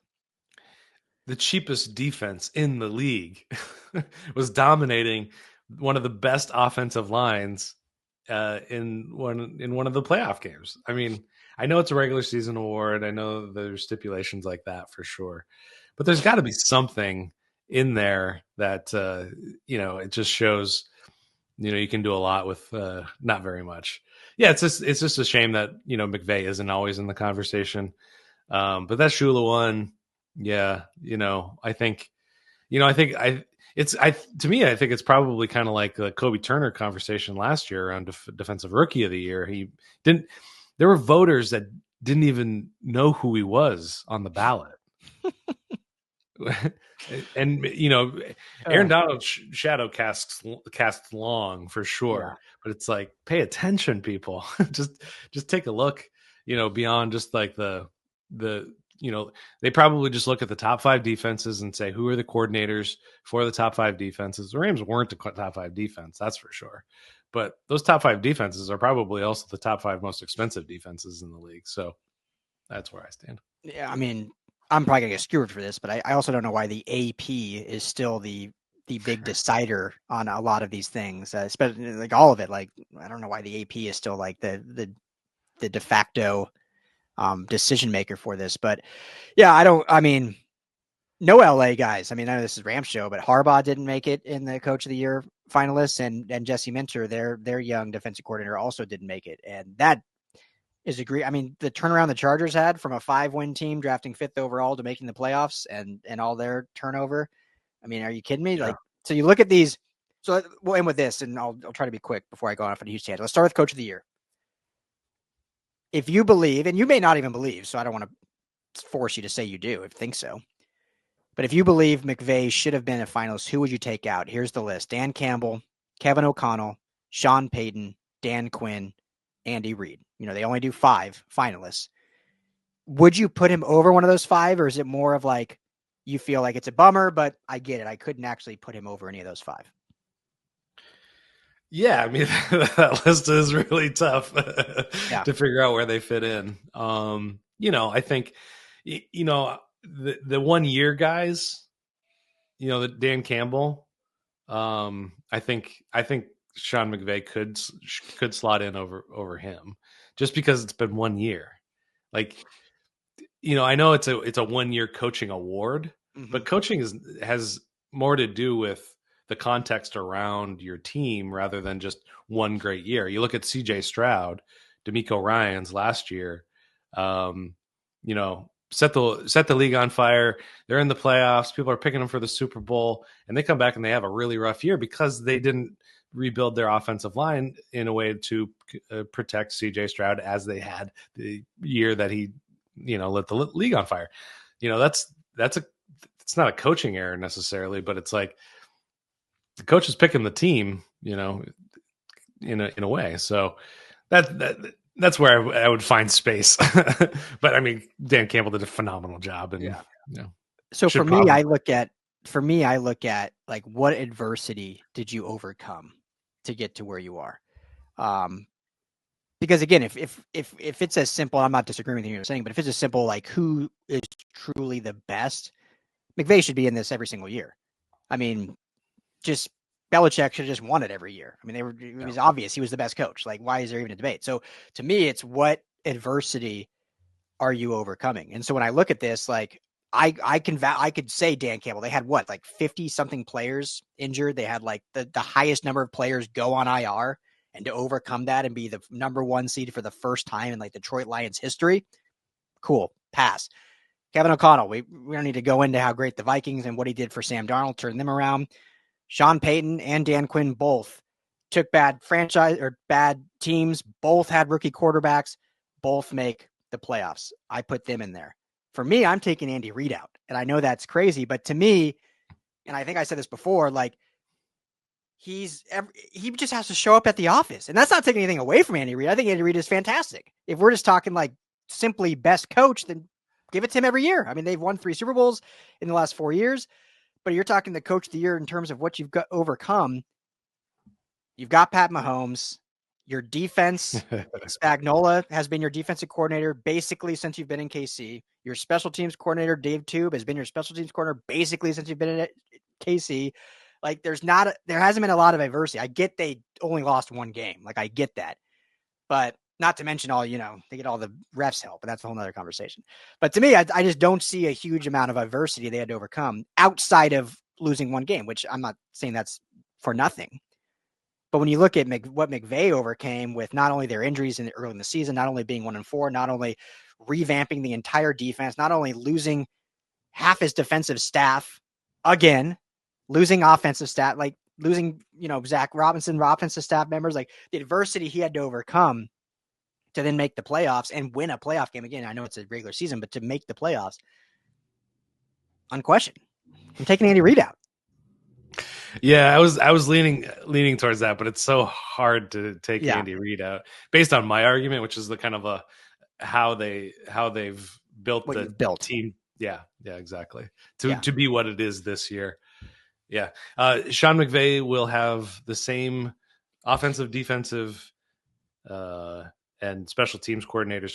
The cheapest defense in the league was dominating one of the best offensive lines in one of the playoff games. I mean, I know it's a regular season award. I know there's stipulations like that for sure, but there's got to be something in there that it just shows you can do a lot with not very much. Yeah, it's just a shame that McVay isn't always in the conversation. But that Shula one, yeah, I think to me, I think it's probably kind of like the Kobie Turner conversation last year around defensive rookie of the year. There were voters that didn't even know who he was on the ballot. And Aaron Donald's shadow casts long for sure, yeah. But it's like, pay attention, people. just take a look, beyond just like the they probably just look at the top 5 defenses and say, who are the coordinators for the top 5 defenses? The Rams weren't a top 5 defense, that's for sure. But those top 5 defenses are probably also the top 5 most expensive defenses in the league. So that's where I stand. Yeah, I mean, I'm probably gonna get skewered for this, but I also don't know why the AP is still the big decider on a lot of these things, especially like all of it. Like, I don't know why the AP is still like the de facto decision maker for this. But yeah, I mean, no LA guys. I mean, I know this is Rams show, but Harbaugh didn't make it in the Coach of the Year finalists, and Jesse Minter, their young defensive coordinator, also didn't make it, and that is I mean, the turnaround the Chargers had from a 5-win team drafting 5th overall to making the playoffs and all their turnover. I mean, are you kidding me? Yeah. Like, so you look at these. So we'll end with this, and I'll try to be quick before I go off on a huge tangent. Let's start with Coach of the Year. If you believe, and you may not even believe, so I don't want to force you to say you do if you think so, but if you believe McVay should have been a finalist, who would you take out? Here's the list: Dan Campbell, Kevin O'Connell, Sean Payton, Dan Quinn, Andy Reid. They only do 5 finalists. Would you put him over one of those 5, or is it more of like, you feel like it's a bummer, but I get it, I couldn't actually put him over any of those 5? Yeah, I mean, that list is really tough to figure out where they fit in. I think, the 1 year guys, the Dan Campbell, I think Sean McVay could slot in over him, just because it's been 1 year. Like, I know it's a 1 year coaching award, mm-hmm. but coaching has more to do with the context around your team rather than just one great year. You look at CJ Stroud, DeMeco Ryans last year, you know, set the league on fire. They're in the playoffs. People are picking them for the Super Bowl, and they come back and they have a really rough year because they didn't rebuild their offensive line in a way to protect CJ Stroud as they had the year that he, you know, lit the league on fire. You know, it's not a coaching error necessarily, but it's like the coach is picking the team, you know, in a way. So that's where I would find space. But I mean, Dan Campbell did a phenomenal job, and you know, so for me, I look at like, what adversity did you overcome to get to where you are? Because again, if it's as simple, I'm not disagreeing with you you're saying, but if it's as simple like who is truly the best, McVay should be in this every single year. I mean, just Belichick should have just won it every year. I mean, it was obvious he was the best coach. Like, why is there even a debate? So to me, it's what adversity are you overcoming? And so when I look at this, like I could say Dan Campbell, they had what, like 50 something players injured. They had like the highest number of players go on IR, and to overcome that and be the number one seed for the first time in like Detroit Lions history. Cool. Pass. Kevin O'Connell. We don't need to go into how great the Vikings and what he did for Sam Darnold, turned them around. Sean Payton and Dan Quinn both took bad teams, both had rookie quarterbacks, both make the playoffs. I put them in there. For me, I'm taking Andy Reid out. And I know that's crazy, but to me, and I think I said this before, like he just has to show up at the office. And that's not taking anything away from Andy Reid. I think Andy Reid is fantastic. If we're just talking like simply best coach, then give it to him every year. I mean, they've won 3 Super Bowls in the last 4 years. But you're talking the coach of the year in terms of what you've got overcome. You've got Pat Mahomes. Your defense, Spagnuolo has been your defensive coordinator basically since you've been in KC. Your special teams coordinator, Dave Tube, has been your special teams coordinator basically since you've been in KC. Like, there hasn't been a lot of adversity. I get they only lost 1 game. Like, I get that. But not to mention all, they get all the refs help, but that's a whole nother conversation. But to me, I just don't see a huge amount of adversity they had to overcome outside of losing 1 game, which I'm not saying that's for nothing. But when you look at what McVay overcame with not only their injuries early in the season, not only being 1-4, not only revamping the entire defense, not only losing half his defensive staff again, losing offensive staff, like losing, Zach Robinson, offensive staff members, like the adversity he had to overcome to then make the playoffs and win a playoff game. Again, I know it's a regular season, but to make the playoffs, unquestioned. I'm taking Andy Reid out. Yeah, I was leaning towards that, but it's so hard to take Andy Reid out based on my argument, which is the kind of how they've built the team. Yeah, exactly. To be what it is this year. Yeah. Sean McVay will have the same offensive, defensive, and special teams coordinators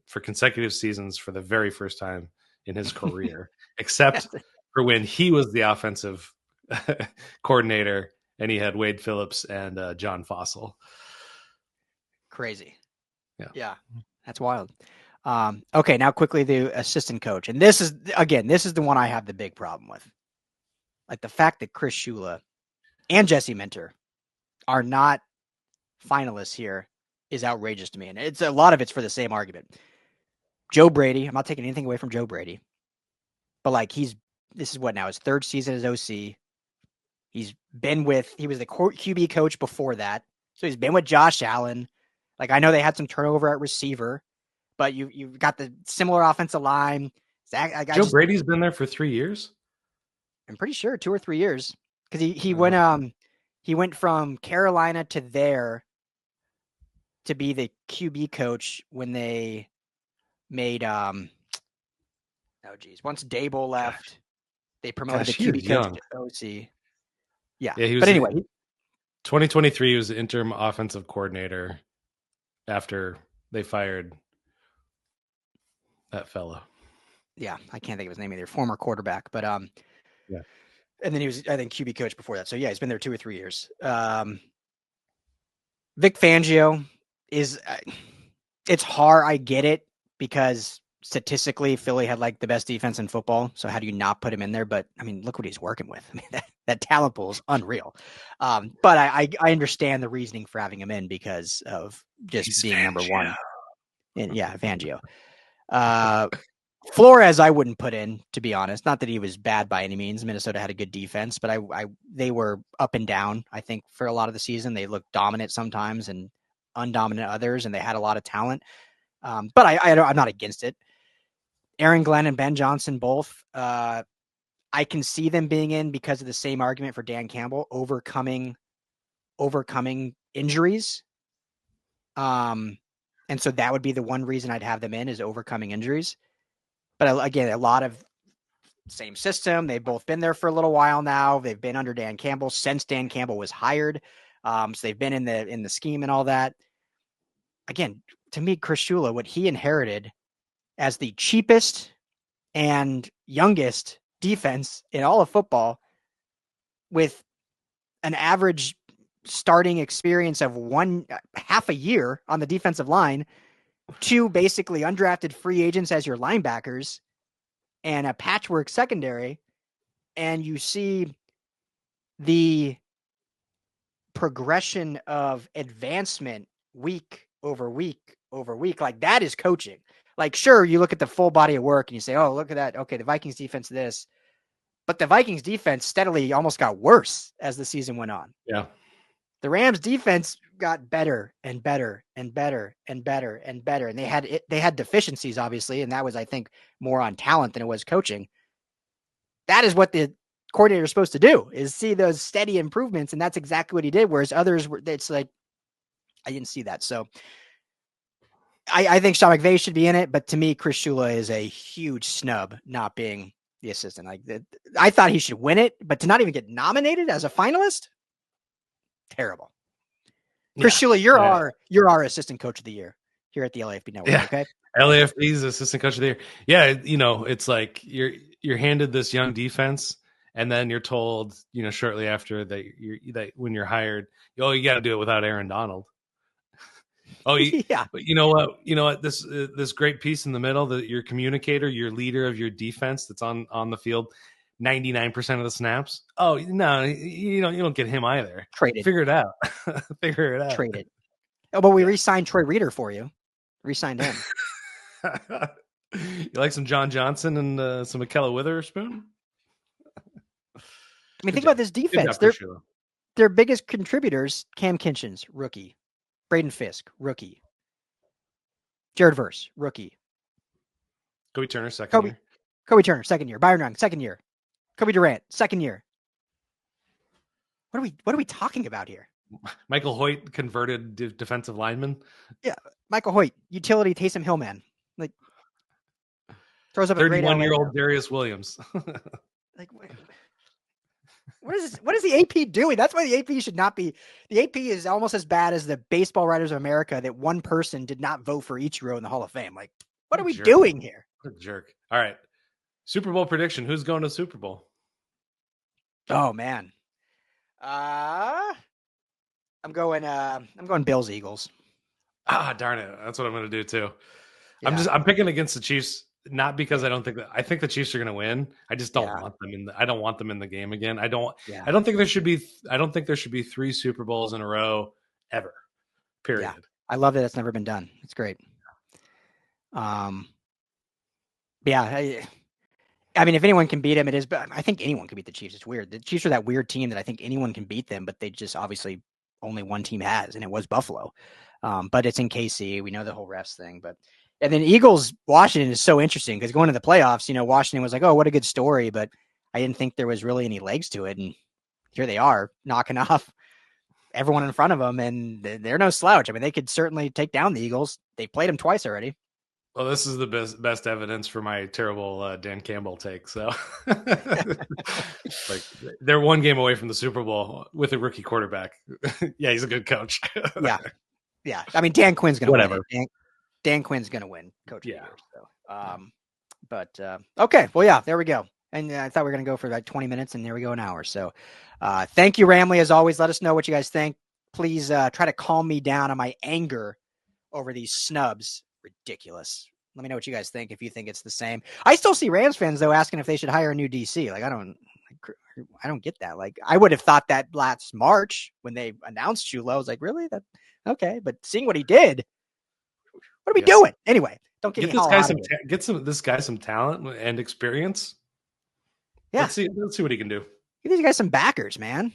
for consecutive seasons for the very first time in his career, except for when he was the offensive coordinator and he had Wade Phillips and John Fossil. Crazy. Yeah. That's wild. Okay. Now quickly, the assistant coach. And this is the one I have the big problem with. Like the fact that Chris Shula and Jesse Minter are not finalists here is outrageous to me. And a lot of it's for the same argument. Joe Brady, I'm not taking anything away from Joe Brady, but like this is what now, his 3rd season as OC. He was the QB coach before that. So he's been with Josh Allen. Like, I know they had some turnover at receiver, but you've got the similar offensive line. Joe Brady's been there for 3 years. I'm pretty sure 2 or 3 years. Cause he went from Carolina to there to be the QB coach when they made once Dable left, they promoted the QB coach to OC. Yeah. But anyway, 2023 he was the interim offensive coordinator after they fired that fellow. Yeah, I can't think of his name either. Former quarterback, but yeah. And then he was, I think, QB coach before that. So yeah, he's been there 2 or 3 years. Vic Fangio is, it's hard. I get it because statistically, Philly had like the best defense in football. So how do you not put him in there? But I mean, look what he's working with. I mean, that talent pool is unreal. But I understand the reasoning for having him in because of just He's being Fangio. number one. And, yeah, Fangio. Flores, I wouldn't put in, to be honest. Not that he was bad by any means. Minnesota had a good defense, but they were up and down. I think for a lot of the season, they looked dominant sometimes and undominant others, and they had a lot of talent. But I'm not against it. Aaron Glenn and Ben Johnson both. I can see them being in because of the same argument for Dan Campbell, overcoming injuries. And so that would be the one reason I'd have them in, is overcoming injuries. But again, a lot of same system. They've both been there for a little while now. They've been under Dan Campbell since Dan Campbell was hired. So they've been in the scheme and all that. Again, to me, Chris Shula, what he inherited as the cheapest and youngest defense in all of football, with an average starting experience of half a year on the defensive line, 2 basically undrafted free agents as your linebackers, and a patchwork secondary, and you see the progression of advancement week over week over week. Like, that is coaching. Like, sure, you look at the full body of work and you say, oh, look at that. Okay, the Vikings defense this. But the Vikings defense steadily almost got worse as the season went on. Yeah. The Rams defense got better and better and better and better and better. And they had deficiencies, obviously, and that was, I think, more on talent than it was coaching. That is what the coordinator is supposed to do, is see those steady improvements, and that's exactly what he did. Whereas others were, it's like, I didn't see that. So I think Sean McVay should be in it, but to me, Chris Shula is a huge snub not being the assistant. Like, I thought he should win it, but to not even get nominated as a finalist, terrible. Chris Shula, you're our assistant coach of the year here at the LAFB Network. Yeah. Okay, LAFB's assistant coach of the year. Yeah, it's like you're handed this young defense, and then you're told, shortly after that when you're hired, you got to do it without Aaron Donald. Yeah. But you know what? This great piece in the middle, your communicator, your leader of your defense that's on the field 99% of the snaps. Oh no, you don't get him either. Traded. Figure it out. Figure it out. Traded. Oh, but we re-signed Troy Reader for you. Re-signed him. You like some John Johnson and some Akhello Witherspoon? I mean, think about this defense. Their biggest contributors: Cam Kinchins, rookie; Braden Fisk, rookie; Jared Verse, rookie; Kobie Turner, second year; Kobie Turner, second year; Byron Young, second year; Cobie Durant, second year. What are we talking about here? Michael Hoyt, converted defensive lineman. Yeah, Michael Hoyt, utility Taysom Hill man. Like, throws up 31-year-old Darius Williams. Like, what is the AP doing? That's why the AP should not be. The AP is almost as bad as the Baseball Writers of America, that one person did not vote for Ichiro in the Hall of Fame. Like, what are we doing here? What a jerk. All right. Super Bowl prediction. Who's going to Super Bowl? Oh, man. I'm going Bills Eagles. Darn it. That's what I'm going to do too. Yeah. I'm picking against the Chiefs, not because I think the Chiefs are going to win. I just don't want them I don't want them in the game again. I don't think there should be 3 Super Bowls in a row ever. Period. Yeah. I love that it's never been done. It's great. I mean, if anyone can beat them, it is. But I think anyone can beat the Chiefs. It's weird. The Chiefs are that weird team that I think anyone can beat them, but they just obviously only one team has, and it was Buffalo. But it's in KC. We know the whole refs thing. And then Eagles Washington is so interesting because going to the playoffs, Washington was like, oh, what a good story, but I didn't think there was really any legs to it, and here they are knocking off everyone in front of them, and they're no slouch. I mean, they could certainly take down the Eagles. They played them twice already. Well, this is the best evidence for my terrible Dan Campbell take. So, like, they're one game away from the Super Bowl with a rookie quarterback. Yeah, he's a good coach. Yeah. I mean, Dan Quinn's going to win. Dan Quinn's going to win Coach of the Year. So, okay. Well, yeah, there we go. And I thought we were going to go for like 20 minutes, and there we go, an hour. So, thank you, Ramley. As always, let us know what you guys think. Please try to calm me down on my anger over these snubs. Ridiculous. Let me know what you guys think, if you think it's the same. I still see Rams fans, though, asking if they should hire a new DC. Like, I don't get that. Like, I would have thought that last March when they announced Shula. I was like, really? That okay? But seeing what he did, what are we doing anyway? Don't get this guy some talent and experience. Yeah, let's see what he can do. Give these guys some backers, man.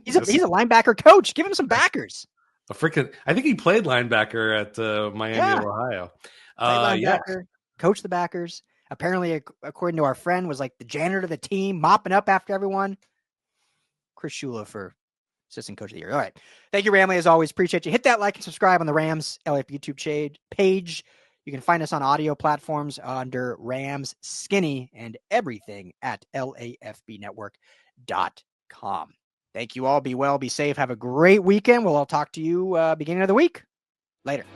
He's a linebacker coach. Give him some backers. I think he played linebacker at Miami of Ohio. Linebacker, coach the backers. Apparently, according to our friend, was like the janitor of the team, mopping up after everyone. Chris Shula for assistant coach of the year. All right. Thank you, Ramley, as always. Appreciate you. Hit that like and subscribe on the Rams LAFB YouTube page. You can find us on audio platforms under Rams Skinny and everything at LAFBnetwork.com. Thank you all. Be well, be safe. Have a great weekend. We'll all talk to you beginning of the week. Later.